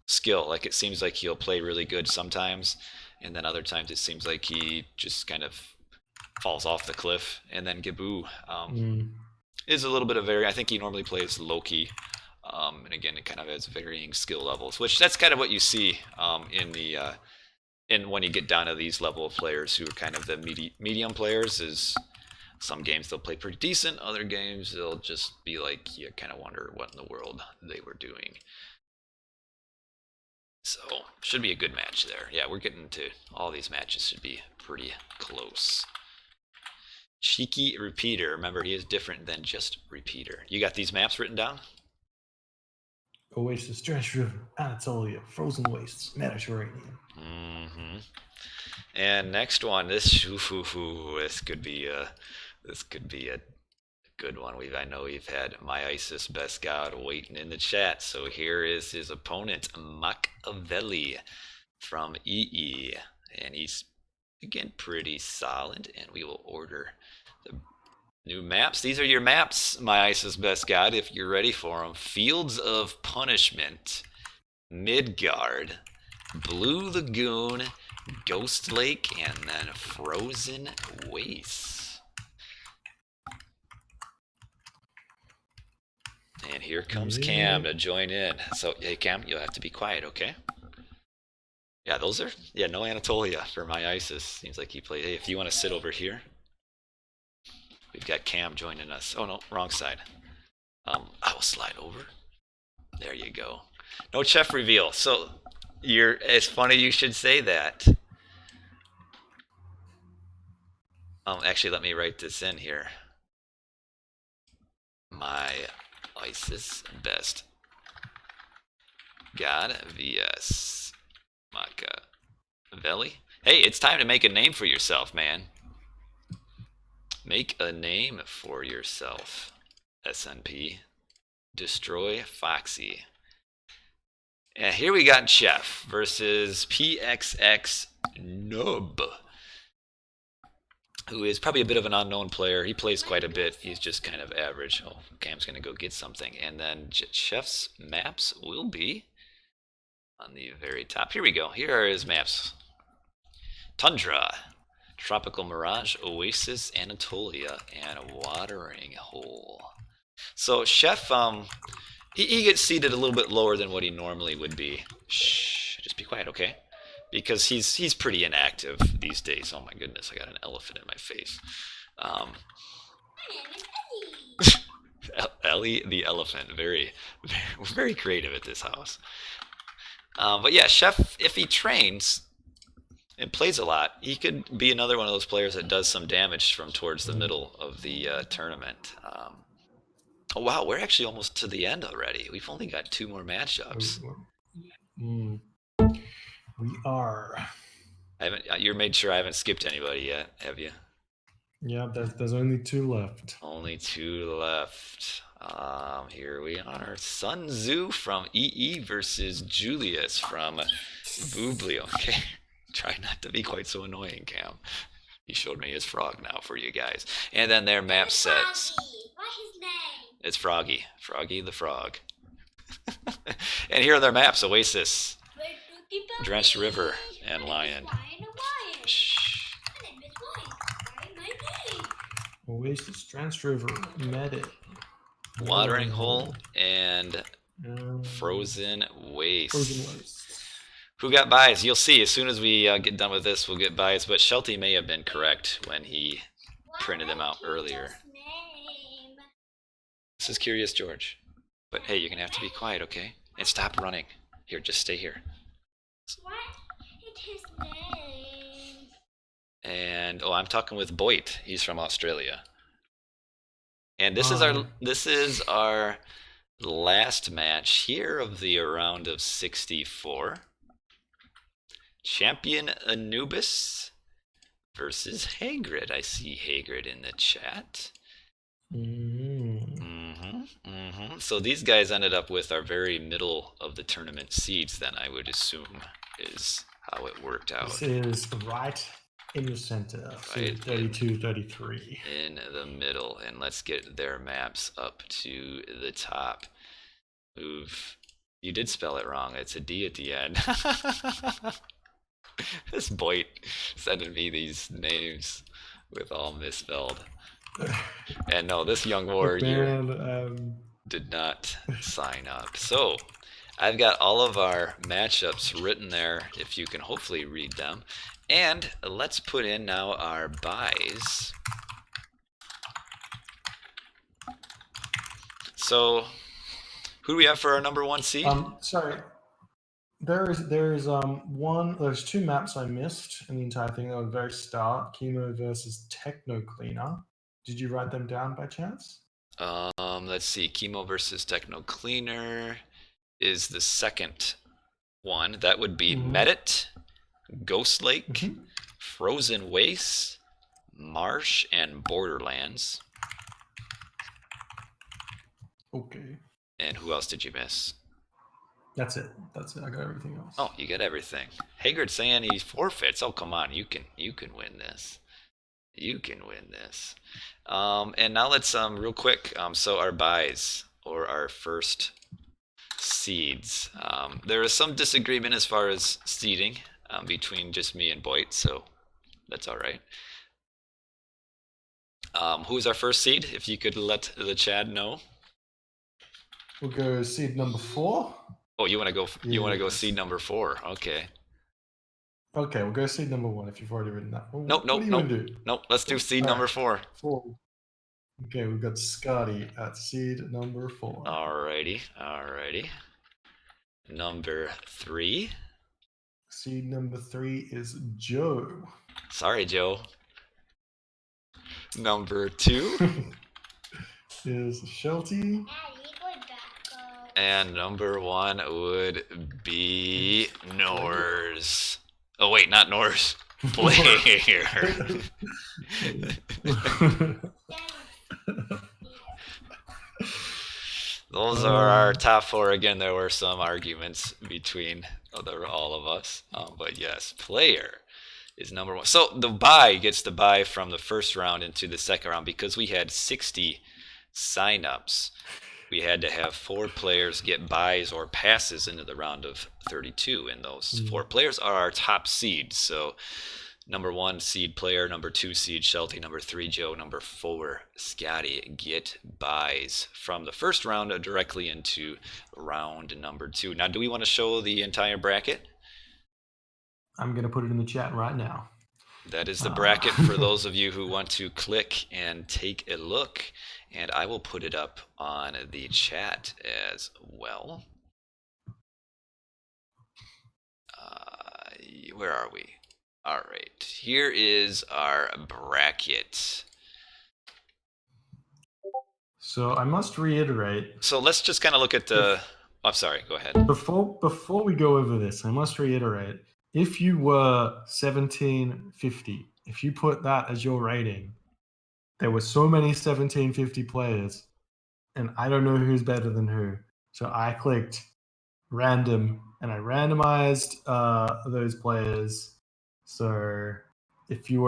skill. Like, it seems like he'll play really good sometimes, and then other times it seems like he just kind of falls off the cliff. And then Gaboo is a little bit of I think he normally plays Loki, and again it kind of has varying skill levels, which that's kind of what you see in when you get down to these level of players who are kind of the medium players. Is some games they'll play pretty decent, other games they'll just be like, you kind of wonder what in the world they were doing. So, should be a good match there. Yeah, we're getting to all these matches should be pretty close. Cheeky Repeater. Remember, he is different than just Repeater. You got these maps written down? Oasis, Drench River, Anatolia, Frozen Wastes, Mediterranean. And next one, this could be a good one. I know we've had my ISIS best god waiting in the chat. So here is his opponent, Machiavelli from EE, and he's again pretty solid. And we will order the new maps. These are your maps, my ISIS best god, if you're ready for them. Fields of Punishment, Midgard, Blue Lagoon, Ghost Lake, and then Frozen Wastes. And here comes Cam to join in. So, hey, Cam, you'll have to be quiet, okay? Yeah, no Anatolia for my ISIS. Seems like he played. Hey, if you want to sit over here, we've got Cam joining us. Oh, no, wrong side. I will slide over. There you go. No chef reveal. So, it's funny you should say that. Actually, let me write this in here. My ISIS best god vs Machiavelli. Hey, it's time to make a name for yourself, man. Make a name for yourself, SNP. Destroy Foxy. And here we got Chef versus PXX Nub, who is probably a bit of an unknown player. He plays quite a bit. He's just kind of average. Oh, Cam's going to go get something. And then Chef's maps will be on the very top. Here we go. Here are his maps. Tundra, Tropical Mirage, Oasis, Anatolia, and Watering Hole. So Chef, he gets seated a little bit lower than what he normally would be. Shh, just be quiet, okay? Because he's pretty inactive these days. Oh my goodness, I got an elephant in my face. Ellie the elephant, very, very creative at this house. But yeah, Chef, if he trains and plays a lot, he could be another one of those players that does some damage from towards the middle of the tournament. Oh wow, we're actually almost to the end already. We've only got 2 more matchups. We are. You're made sure I haven't skipped anybody yet, have you? Yeah, there's only 2 left. Only 2 left. Here we are. Sun Tzu from EE versus Julius from Voobly. Okay, try not to be quite so annoying, Cam. He showed me his frog now for you guys. And then their map sets. What's his name? It's Froggy. Froggy the Frog. And here are their maps. Oasis, Drenched River, and Lion. Shh. Oasis, Drenched River, Medit, Watering Hole, and Frozen Waste. Frozen Waste. Who got buys? You'll see as soon as we get done with this, we'll get buys. But Shelty may have been correct when he printed them out earlier. This is Curious George. But hey, you're going to have to be quiet, okay? And stop running. Here, just stay here. What is his name? And I'm talking with Boit. He's from Australia. And this is our last match here of the round of 64. Champion Anubis versus Hagrid. I see Hagrid in the chat. So these guys ended up with our very middle of the tournament seeds, then I would assume is how it worked out. This is right in the center, Right 32, 33. In the middle, and let's get their maps up to the top. Oof. You did spell it wrong. It's a D at the end. This Boit sending me these names with all misspelled. And no, this young warrior did not sign up. So I've got all of our matchups written there, if you can hopefully read them. And let's put in now our buys. So who do we have for our number 1 seed? Sorry. There's 2 maps I missed in the entire thing at the very start. Chemo versus Techno Cleaner. Did you write them down by chance? Let's see. Chemo versus Techno Cleaner is the second one. That would be Medit, Ghost Lake, Frozen Waste, Marsh, and Borderlands. Okay. And who else did you miss? That's it. I got everything else. Oh, you got everything. Hagrid saying he forfeits. Oh, come on. You can win this. You can win this. And now let's real quick. So our buys, or our first seeds. There is some disagreement as far as seeding between just me and Boit, so that's all right. Who's our first seed? If you could let the Chad know. We'll go seed number 4. Oh, you want to go? You want to go seed number 4? Okay. Okay, we'll go seed number 1 if you've already written that. Nope. Let's do seed number 4. 4. Okay, we've got Scotty at seed number 4. Alrighty. Number 3. Seed number 3 is Joe. Sorry, Joe. Number 2 is Shelty. And number 1 would be Norse. Oh wait, not Norse. Player. Those are our top four. Again, there were some arguments between all of us. But yes, player is number one. So the bye gets the bye from the first round into the second round because we had 60 signups. We had to have 4 players get buys or passes into the round of 32, and those 4 players are our top seeds. So number 1 seed player, number 2 seed Shelty, number 3 Joe, number 4 Scotty get buys from the first round directly into round number 2. Now, do we want to show the entire bracket? I'm going to put it in the chat right now. That is the bracket for those of you who want to click and take a look, and I will put it up on the chat as well. Where are we? All right, here is our bracket. So I must reiterate. So let's just kind of look at the. I'm sorry. Go ahead. Before we go over this, I must reiterate. If you were 1750, if you put that as your rating, there were so many 1750 players, and I don't know who's better than who. So I clicked random, and I randomized those players. So if you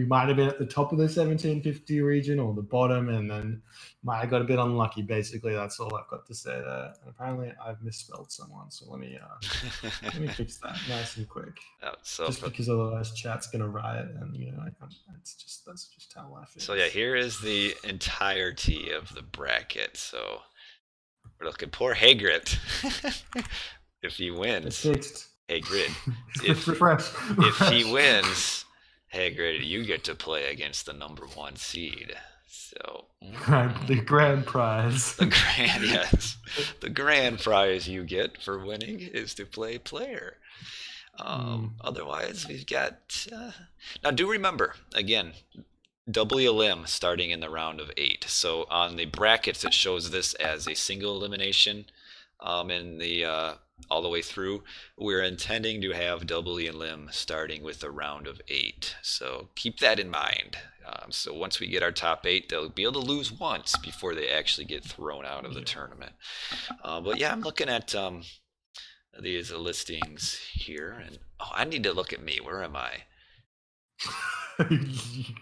might have been at the top of the 1750 region or the bottom, and then might have got a bit unlucky. Basically, that's all I've got to say there. And apparently, I've misspelled someone, so let me fix that nice and quick. Just because otherwise, chat's gonna riot, and that's just how life is. So yeah, here is the entirety of the bracket. So we're looking poor Hagrid. If he wins, it's fixed. Hagrid. Refresh. If he wins, Hagrid, you get to play against the number 1 seed. So the grand prize. The grand prize you get for winning is to play player. Otherwise, we've got. Now, do remember again, doubly a limb starting in the round of 8. So on the brackets, it shows this as a single elimination. In the all the way through, we're intending to have doubly a limb starting with a round of 8. So keep that in mind. So once we get our top 8, they'll be able to lose once before they actually get thrown out of the tournament. But yeah, I'm looking at these listings here, and I need to look at me. Where am I?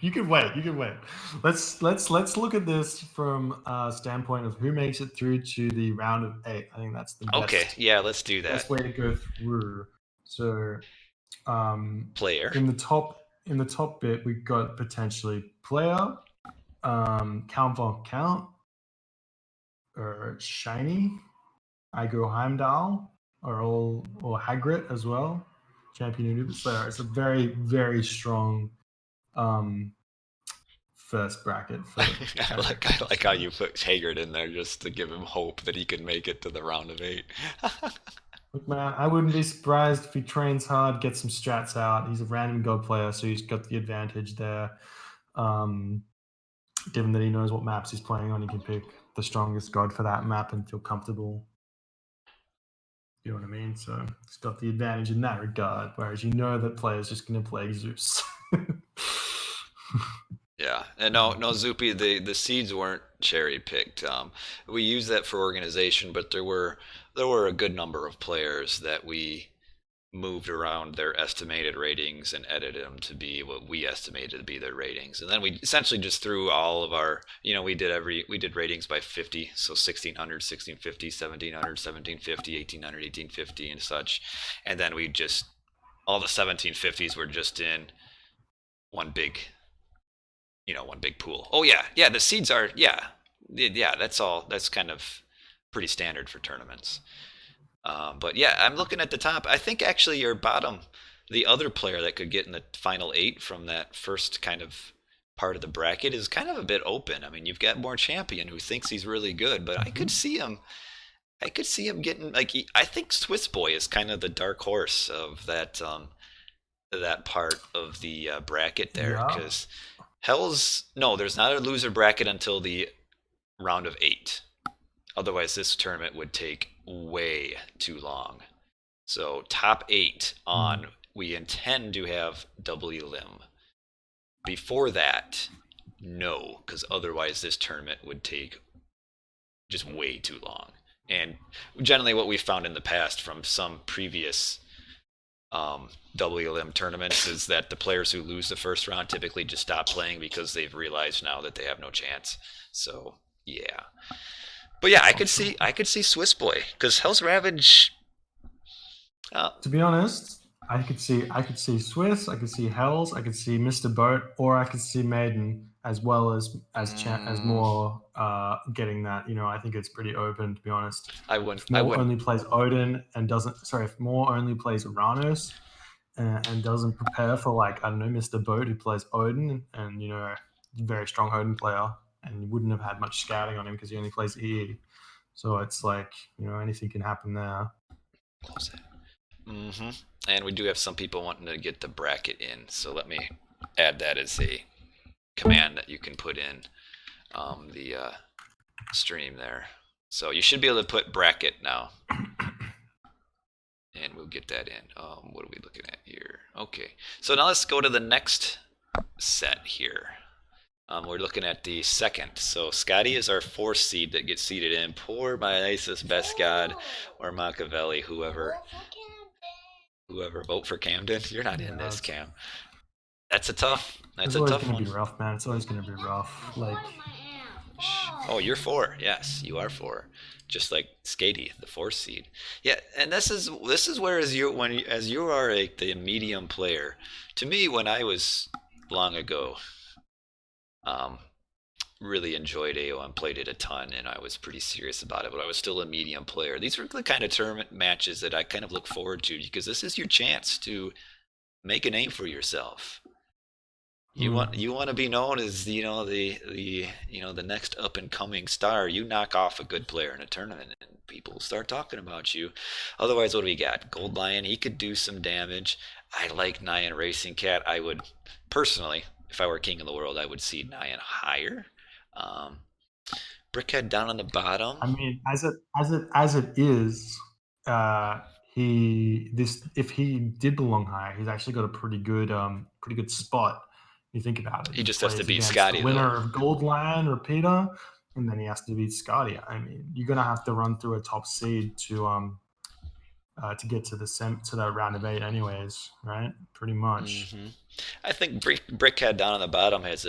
You can wait. Let's look at this from a standpoint of who makes it through to the round of 8. I think that's the best. Okay, yeah, let's do that. Best way to go through. So, player in the top bit, we've got potentially player, Count von Count, or Shiny, Igo Heimdall, or Hagrid as well. Champion Uber Slayer. It's a very, very strong first bracket. I like how you put Hagrid in there just to give him hope that he can make it to the round of 8. Look, man, I wouldn't be surprised if he trains hard, gets some strats out. He's a random god player, so he's got the advantage there. Given that he knows what maps he's playing on, he can pick the strongest god for that map and feel comfortable. You know what I mean? So he's got the advantage in that regard, whereas that player's just going to play Zeus. Yeah, and no, Zoopy, the seeds weren't cherry picked. We used that for organization, but there were a good number of players that we moved around their estimated ratings and edited them to be what we estimated to be their ratings, and then we essentially just threw all of our, we did ratings by 50, so 1600, 1650, 1700, 1750, 1800, 1850, and such, and then we just all the 1750s were just in one big pool. Oh yeah, the seeds are that's kind of pretty standard for tournaments. But yeah, I'm looking at the top. I think actually your bottom, the other player that could get in the final 8 from that first kind of part of the bracket is kind of a bit open. I mean, you've got More Champion who thinks he's really good, but I could see him getting I think Swiss Boy is kind of the dark horse of that part of the bracket there, because there's not a loser bracket until the round of 8. Otherwise, this tournament would take way too long. So top 8 on we intend to have double elim. Before that, no, because otherwise this tournament would take just way too long. And generally, what we've found in the past from some previous double elim tournaments is that the players who lose the first round typically just stop playing because they've realized now that they have no chance. So yeah, but yeah, I could see Swiss Boy because Hell's Ravage. To be honest, I could see Swiss, I could see Hells, I could see Mr. Boat, or I could see Maiden as well as more getting that. I think it's pretty open, to be honest. If Moore only plays Odin and doesn't, if Moore only plays Uranus and doesn't prepare for Mr. Boat who plays Odin and very strong Odin player, and you wouldn't have had much scouting on him because he only plays EE. So it's anything can happen there. Close that. And we do have some people wanting to get the bracket in, so let me add that as a command that you can put in the stream there. So you should be able to put bracket now, and we'll get that in. What are we looking at here? Okay, so now let's go to the next set here. We're looking at the second. So Scotty is our 4th seed that gets seeded in. Poor my nicest best god or Machiavelli, whoever vote for Camden. You're not in this, Cam. That's a tough. It's always going to be rough, man. It's always going to be rough. Oh, you're 4. Yes, you are 4. Just like Skady, the 4th seed. Yeah, and this is where as you are the medium player. To me, when I was long ago, really enjoyed AO and played it a ton, and I was pretty serious about it, but I was still a medium player. These were the kind of tournament matches that I kind of look forward to because this is your chance to make a name for yourself. You want to be known as the next up and coming star. You knock off a good player in a tournament and people start talking about you. Otherwise, what do we got? Gold Lion, he could do some damage. I like Nyan Racing Cat. I would personally, if I were king of the world, I would see Nyan higher. Brickhead down on the bottom. I mean, as it is, if he did belong higher, he's actually got a pretty good spot. You think about it. He just has to beat Scotty, the winner of Gold Lion or Peter, and then he has to beat Scotty. I mean, you're gonna have to run through a top seed to get to that round of 8, anyways, right? Pretty much. I think Brickhead down on the bottom has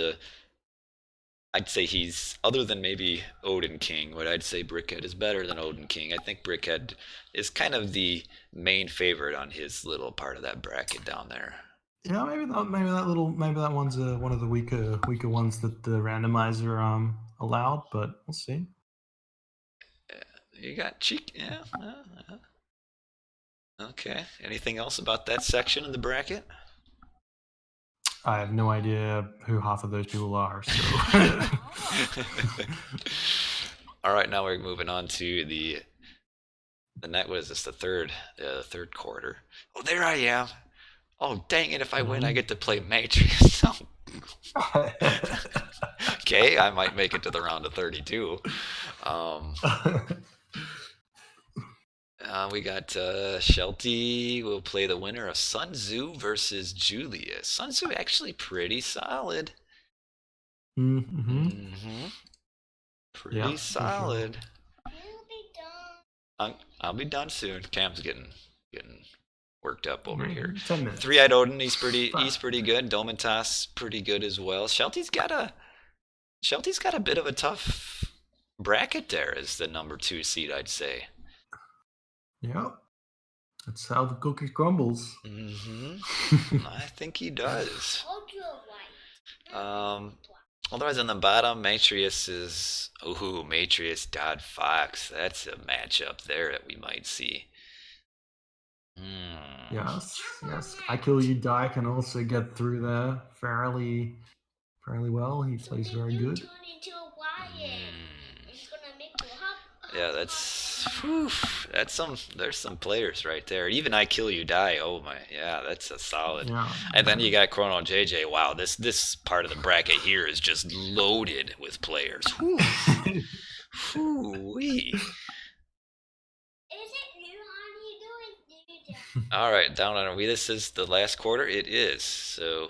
I'd say he's, other than maybe Odin King, but I'd say Brickhead is better than Odin King. I think Brickhead is kind of the main favorite on his little part of that bracket down there. Yeah, maybe that one's one of the weaker ones that the randomizer allowed, but we'll see. You got cheek, yeah. Okay. Anything else about that section of the bracket? I have no idea who half of those people are. So. All right, now we're moving on to the what is this? The third quarter. Oh, there I am. Oh, dang it! If I win, I get to play Matrix. Okay, I might make it to the round of 32. We got Shelty will play the winner of Sun Tzu versus Julius. Sun Tzu actually pretty solid. Pretty solid. You'll be done. I'll be done soon. Cam's getting worked up over here. 10 minutes. Three-Eyed Odin, he's pretty good. Domitas pretty good as well. Shelty's got a bit of a tough bracket there as the number 2 seed, I'd say. Yeah, that's how the cookie crumbles. I think he does. Otherwise, on the bottom, Matrius is Matrius Dodd Fox. That's a matchup there that we might see. Yes. I Kill You Die can also get through there fairly well. He plays very good. Yeah, there's some players right there. Even I Kill You Die. Oh my, yeah, that's a solid. Yeah. And then you got ChronoJJ. Wow, this part of the bracket here is just loaded with players. Whoo-wee. All right, down on we. This is the last quarter. It is. So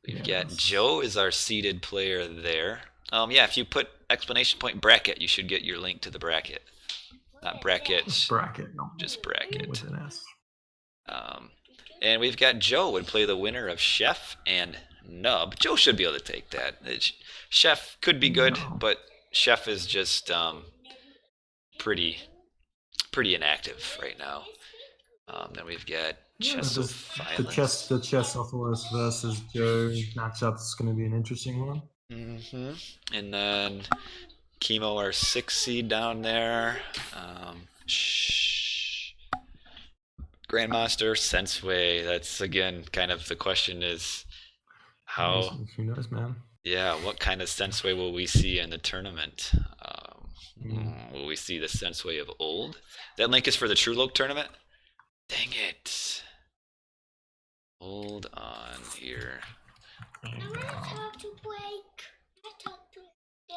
we've got Joe is our seeded player there. Yeah, if you put exclamation point bracket, you should get your link to the bracket. Not bracket. Just bracket. No. Just bracket. With an S. And we've got Joe would play the winner of Chef and Nub. Joe should be able to take that. Chef could be good, but Chef is just pretty inactive right now. Then we've got the Chesophilis versus Joe matchup is going to be an interesting one. Mm-hmm. And then Chemo, our 6th seed down there. Grandmaster, Sensei. That's again kind of the question is how. Who knows, man? Yeah, what kind of Sensei will we see in the tournament? Will we see the Sensei of old? That link is for the True Loke tournament? Dang it. Hold on here.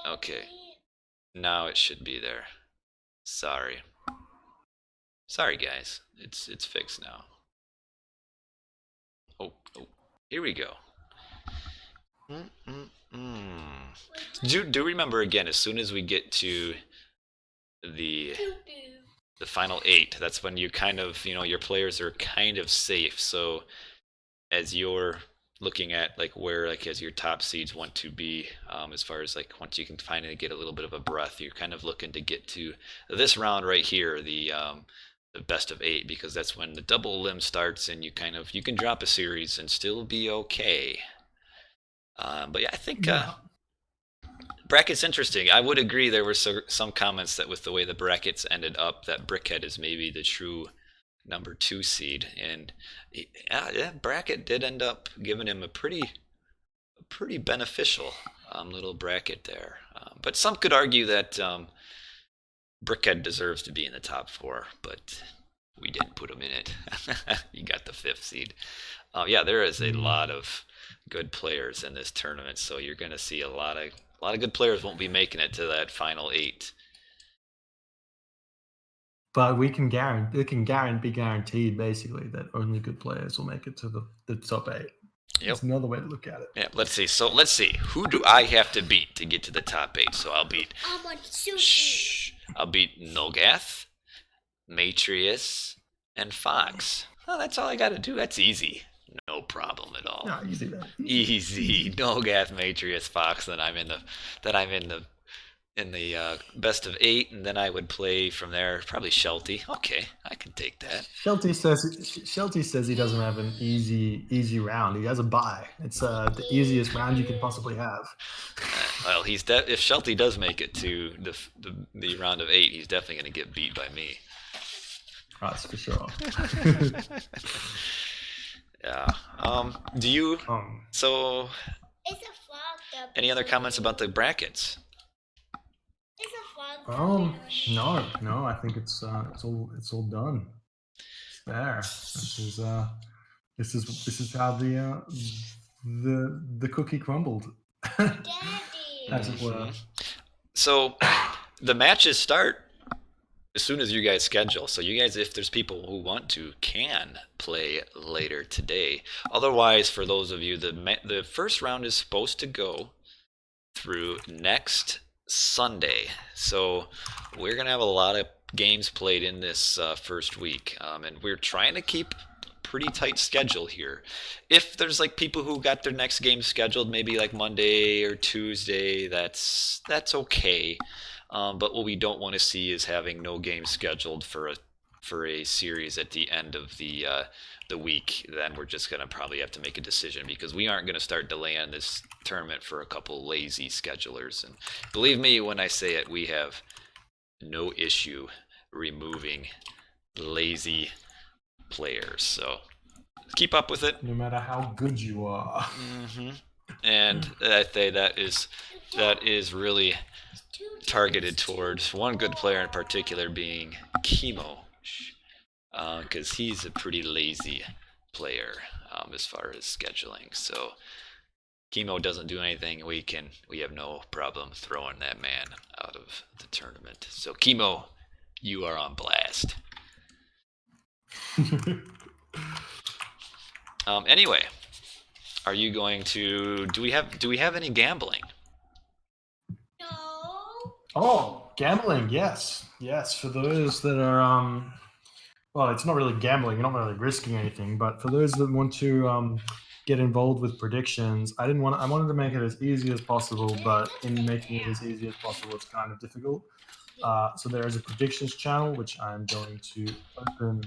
Okay. Now it should be there. Sorry. Sorry, guys. It's fixed now. Oh, here we go. Do remember again, as soon as we get to the final 8, that's when you kind of, your players are kind of safe. So as you're looking at like where like as your top seeds want to be, as far as like once you can finally get a little bit of a breath, you're kind of looking to get to this round right here, the best of 8, because that's when the double limb starts and you can drop a series and still be okay. But yeah, I think bracket's interesting. I would agree there were some comments that with the way the brackets ended up, that Brickhead is maybe the true number 2 seed, and yeah, bracket did end up giving him a pretty beneficial little bracket there. But some could argue that Brickhead deserves to be in the top 4, but we didn't put him in it. He got the 5th seed. Yeah, there is a lot of good players in this tournament, so you're going to see a lot of good players won't be making it to that final 8. But it can be guaranteed basically that only good players will make it to the top 8. Yep. That's another way to look at it. Yeah, let's see. So let's see. Who do I have to beat to get to the top 8? So I'll beat Nogath, Matrius, and Fox. Oh, that's all I got to do. That's easy. No problem at all. No, easy. Easy. Nogath, Matrius, Fox. Then I'm in the best of 8, and then I would play from there probably Shelty. Okay, I can take that. Shelty says he doesn't have an easy round. He has a bye. It's the easiest round you can possibly have. Well, if Shelty does make it to the round of 8, he's definitely going to get beat by me. That's for sure. Yeah. Do you? So. Any other comments about the brackets? No. I think it's all done. It's there. This is how the cookie crumbled. As it were. So the matches start as soon as you guys schedule. So you guys, if there's people who want to, can play later today. Otherwise, for those of you, the first round is supposed to go through next Sunday. So we're going to have a lot of games played in this first week. And we're trying to keep pretty tight schedule here. If there's like people who got their next game scheduled maybe like Monday or Tuesday, that's okay. But what we don't want to see is having no game scheduled for a series at the end of the week. Then we're just gonna probably have to make a decision, because we aren't gonna start delaying this tournament for a couple lazy schedulers. And believe me when I say it, we have no issue removing lazy players. So keep up with it. No matter how good you are. Mm-hmm. And I say that is really targeted towards one good player in particular, being Chemo, because he's a pretty lazy player as far as scheduling. So Chemo doesn't do anything, we have no problem throwing that man out of the tournament. So Chemo, you are on blast. Anyway, are you going to? Do we have any gambling? No. Oh, gambling, yes. Yes, for those that are well, it's not really gambling, you're not really risking anything, but for those that want to get involved with predictions, I wanted to make it as easy as possible, but in making it as easy as possible, it's kind of difficult. So there is a predictions channel, which I'm going to open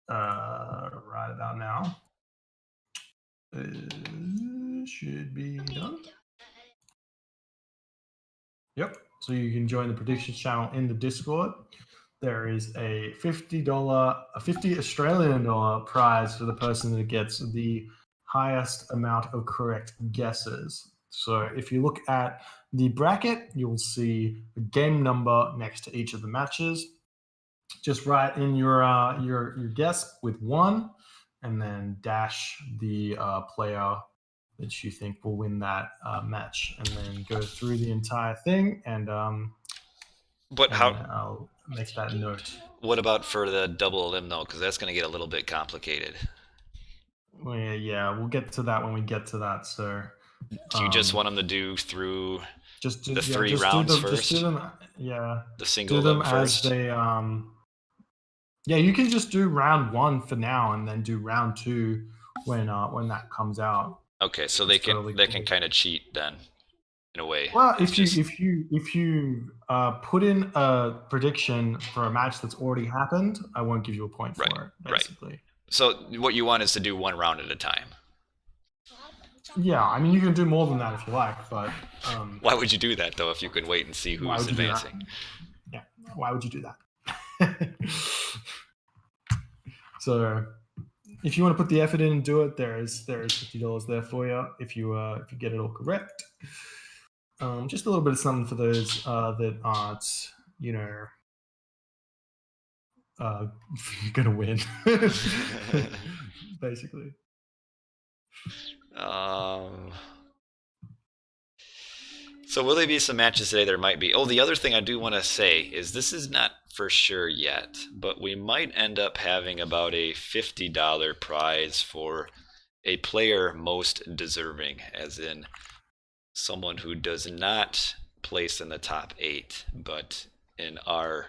right about now. Should be done. Yep. So you can join the predictions channel in the Discord. There is a $50, a 50 Australian dollar prize for the person that gets the highest amount of correct guesses. So if you look at the bracket, you'll see a game number next to each of the matches. Just write in your guess with one, and then dash the player that you think will win that match, and then go through the entire thing, and But and how? I'll make that note. What about for the double elim though? Because that's going to get a little bit complicated. Well, yeah, we'll get to that when we get to that. So, Do you just want them to do through just do, the yeah, three just do rounds them, just do first? them, yeah, The do single them elim as first? they yeah, you can just do round one for now, and then do round two when that comes out. Okay, so It's totally they can cool. kind of cheat then, in a way. Well, It's just if you put in a prediction for a match that's already happened, I won't give you a point right, for it. right. Basically, So what you want is to do one round at a time. yeah. I mean, you can do more than that if you like, but Why would you do that though if you could wait and see why who's would you do that? advancing? Yeah, why would you do that? So, if you want to put the effort in and do it, there is $50 there for you if you get it all correct. Just a little bit of something for those that aren't, you know, gonna win, basically. Um, so will there be some matches today? There might be. Oh, the other thing I do want to say is this is not for sure yet, but we might end up having about a $50 prize for a player most deserving, as in someone who does not place in the top 8, but in our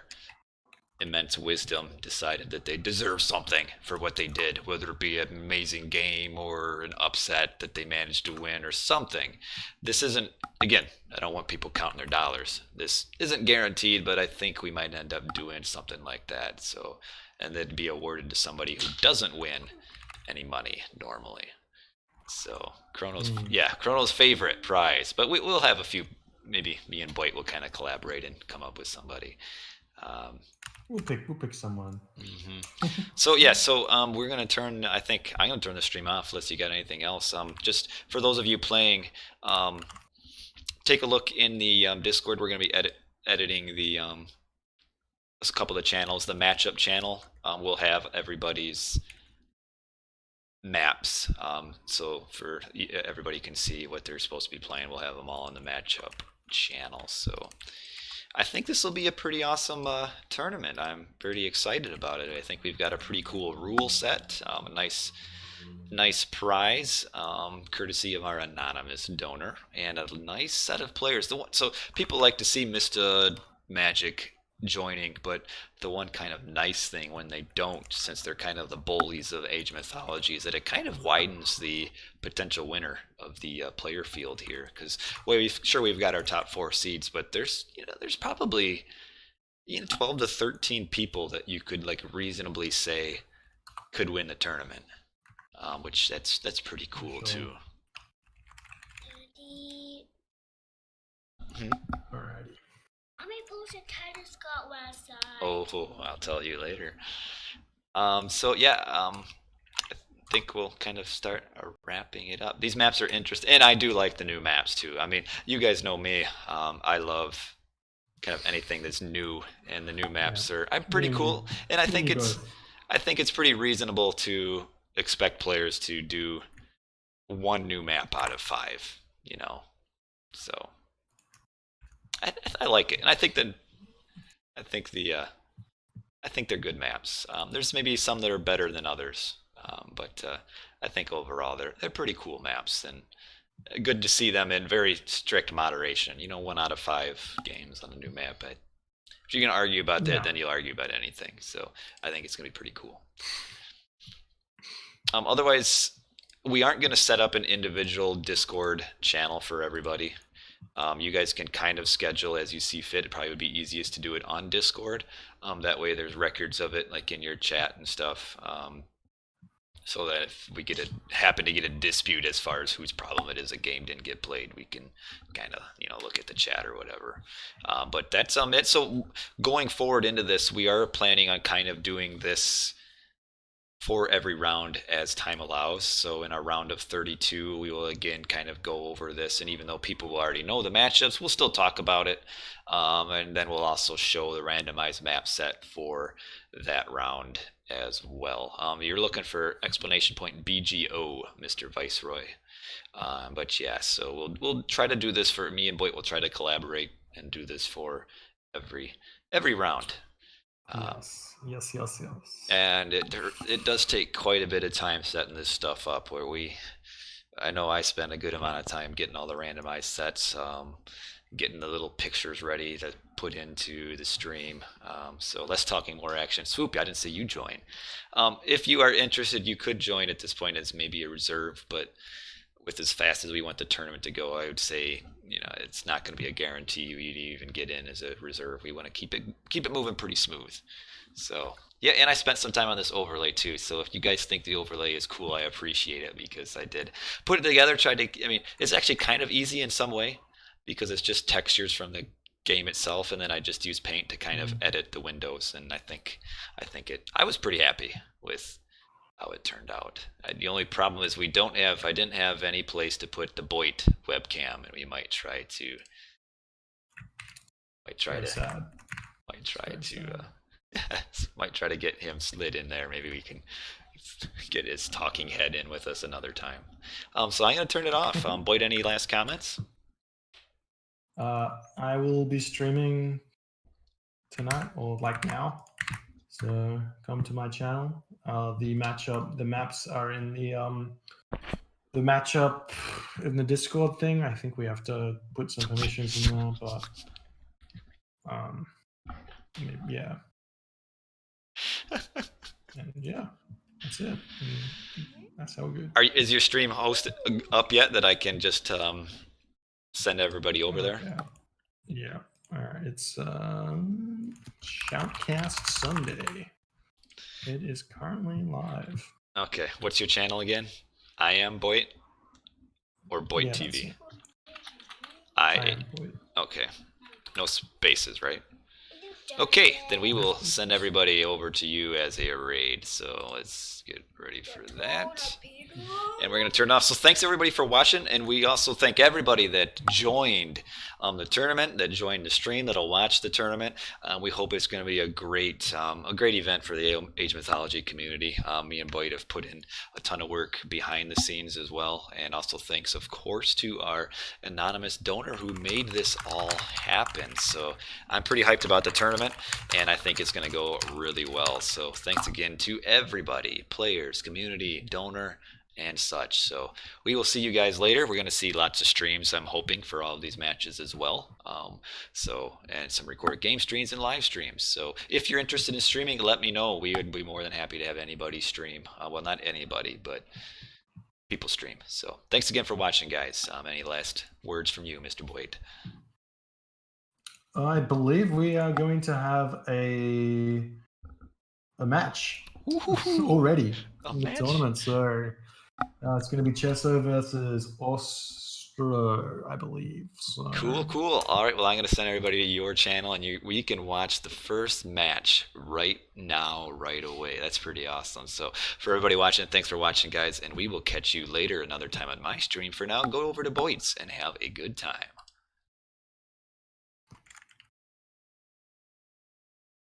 immense wisdom decided that they deserve something for what they did, whether it be an amazing game or an upset that they managed to win or something. This isn't, again, I don't want people counting their dollars. This isn't guaranteed, but I think we might end up doing something like that. So, and then be awarded to somebody who doesn't win any money normally. So Chrono's favorite prize, but we'll have a few. Maybe me and Boit will kind of collaborate and come up with somebody. We'll pick someone. So we're gonna turn. I think I'm gonna turn the stream off unless you got anything else. Just for those of you playing, take a look in the Discord. We're gonna be editing the a couple of the channels. The matchup channel will have everybody's maps, so for everybody can see what they're supposed to be playing. We'll have them all on the matchup channel. So I think this will be a pretty awesome tournament. I'm pretty excited about it. I think we've got a pretty cool rule set, a nice prize, courtesy of our anonymous donor, and a nice set of players. So people like to see Mr. Magic joining, but the one kind of nice thing when they don't, since they're kind of the bullies of Age mythology, is that it kind of widens the potential winner of the player field here. Because we've got our top 4 seeds, but there's probably 12 to 13 people that you could like reasonably say could win the tournament, which that's pretty cool Sure. too. Daddy, Alrighty. how many posts did Titus got last time? Oh, I'll tell you later. I think we'll kind of start wrapping it up. These maps are interesting, and I do like the new maps too. I mean, you guys know me. I love kind of anything that's new, and the new maps are pretty cool. And I think it's pretty reasonable to expect players to do one new map out of 5. So I like it, and I think the I think they're good maps. There's maybe some that are better than others, but I think overall they're pretty cool maps, and good to see them in very strict moderation. 1 out of 5 games on a new map. If you're gonna argue about that, Yeah. then you'll argue about anything. So I think it's gonna be pretty cool. Otherwise, we aren't gonna set up an individual Discord channel for everybody. You guys can kind of schedule as you see fit. It probably would be easiest to do it on Discord. That way there's records of it, like in your chat and stuff. So that if we happen to get a dispute as far as whose problem it is a game didn't get played, we can kind of look at the chat or whatever. But that's it. So going forward into this, we are planning on kind of doing this for every round as time allows. So in our round of 32, we will again kind of go over this, and even though people will already know the matchups, we'll still talk about it, and then we'll also show the randomized map set for that round as well. You're looking for explanation point BGO, Mr. Viceroy. But yeah, so we'll try to do this for me and Boit. We'll try to collaborate and do this for every round. Yes. And it does take quite a bit of time setting this stuff up. I know I spent a good amount of time getting all the randomized sets, getting the little pictures ready to put into the stream. So less talking, more action. Swoopy, I didn't say you join. If you are interested, you could join at this point as maybe a reserve, but with as fast as we want the tournament to go, I would say it's not going to be a guarantee you even get in as a reserve. We want to keep it moving pretty smooth. So yeah, and I spent some time on this overlay too. So if you guys think the overlay is cool, I appreciate it, because I did put it together. It's actually kind of easy in some way, because it's just textures from the game itself, and then I just use Paint to kind of edit the windows. And I was pretty happy with how it turned out. The only problem is I didn't have any place to put the Boit webcam, and we might try to get him slid in there. Maybe we can get his talking head in with us another time. So I'm going to turn it off. Boit, any last comments? I will be streaming tonight, or like now. So come to my channel. The maps are in the matchup in the Discord thing. I think we have to put some permissions in there, but yeah. And yeah, that's it. That's how good. Is your stream host up yet that I can just send everybody over there? Yeah. All right. It's Shoutcast Sunday. It is currently live. Okay. What's your channel again? I am Boit, or Boit TV? I am Boit. Okay. No spaces, right? Okay, then we will send everybody over to you as a raid. So let's get ready for that. And we're going to turn off. So thanks everybody for watching, and we also thank everybody that joined the tournament, that joined the stream, that'll watch the tournament. We hope it's going to be a great event for the Age Mythology community. Me and Boit have put in a ton of work behind the scenes as well, and also thanks, of course, to our anonymous donor who made this all happen. So I'm pretty hyped about the tournament, and I think it's going to go really well. So thanks again to everybody, players, community, donor, and such. So we will see you guys later. We're going to see lots of streams, I'm hoping, for all of these matches as well. And some recorded game streams and live streams. So if you're interested in streaming, let me know. We would be more than happy to have anybody stream. Well, not anybody, but people stream. So thanks again for watching, guys. Any last words from you, Mr. Boit? I believe we are going to have a match already in the tournament. So it's going to be Chesso versus Ostro, I believe. So. Cool. All right, well, I'm going to send everybody to your channel, and we can watch the first match right now, right away. That's pretty awesome. So for everybody watching, thanks for watching, guys, and we will catch you later another time on my stream. For now, go over to Boit's and have a good time.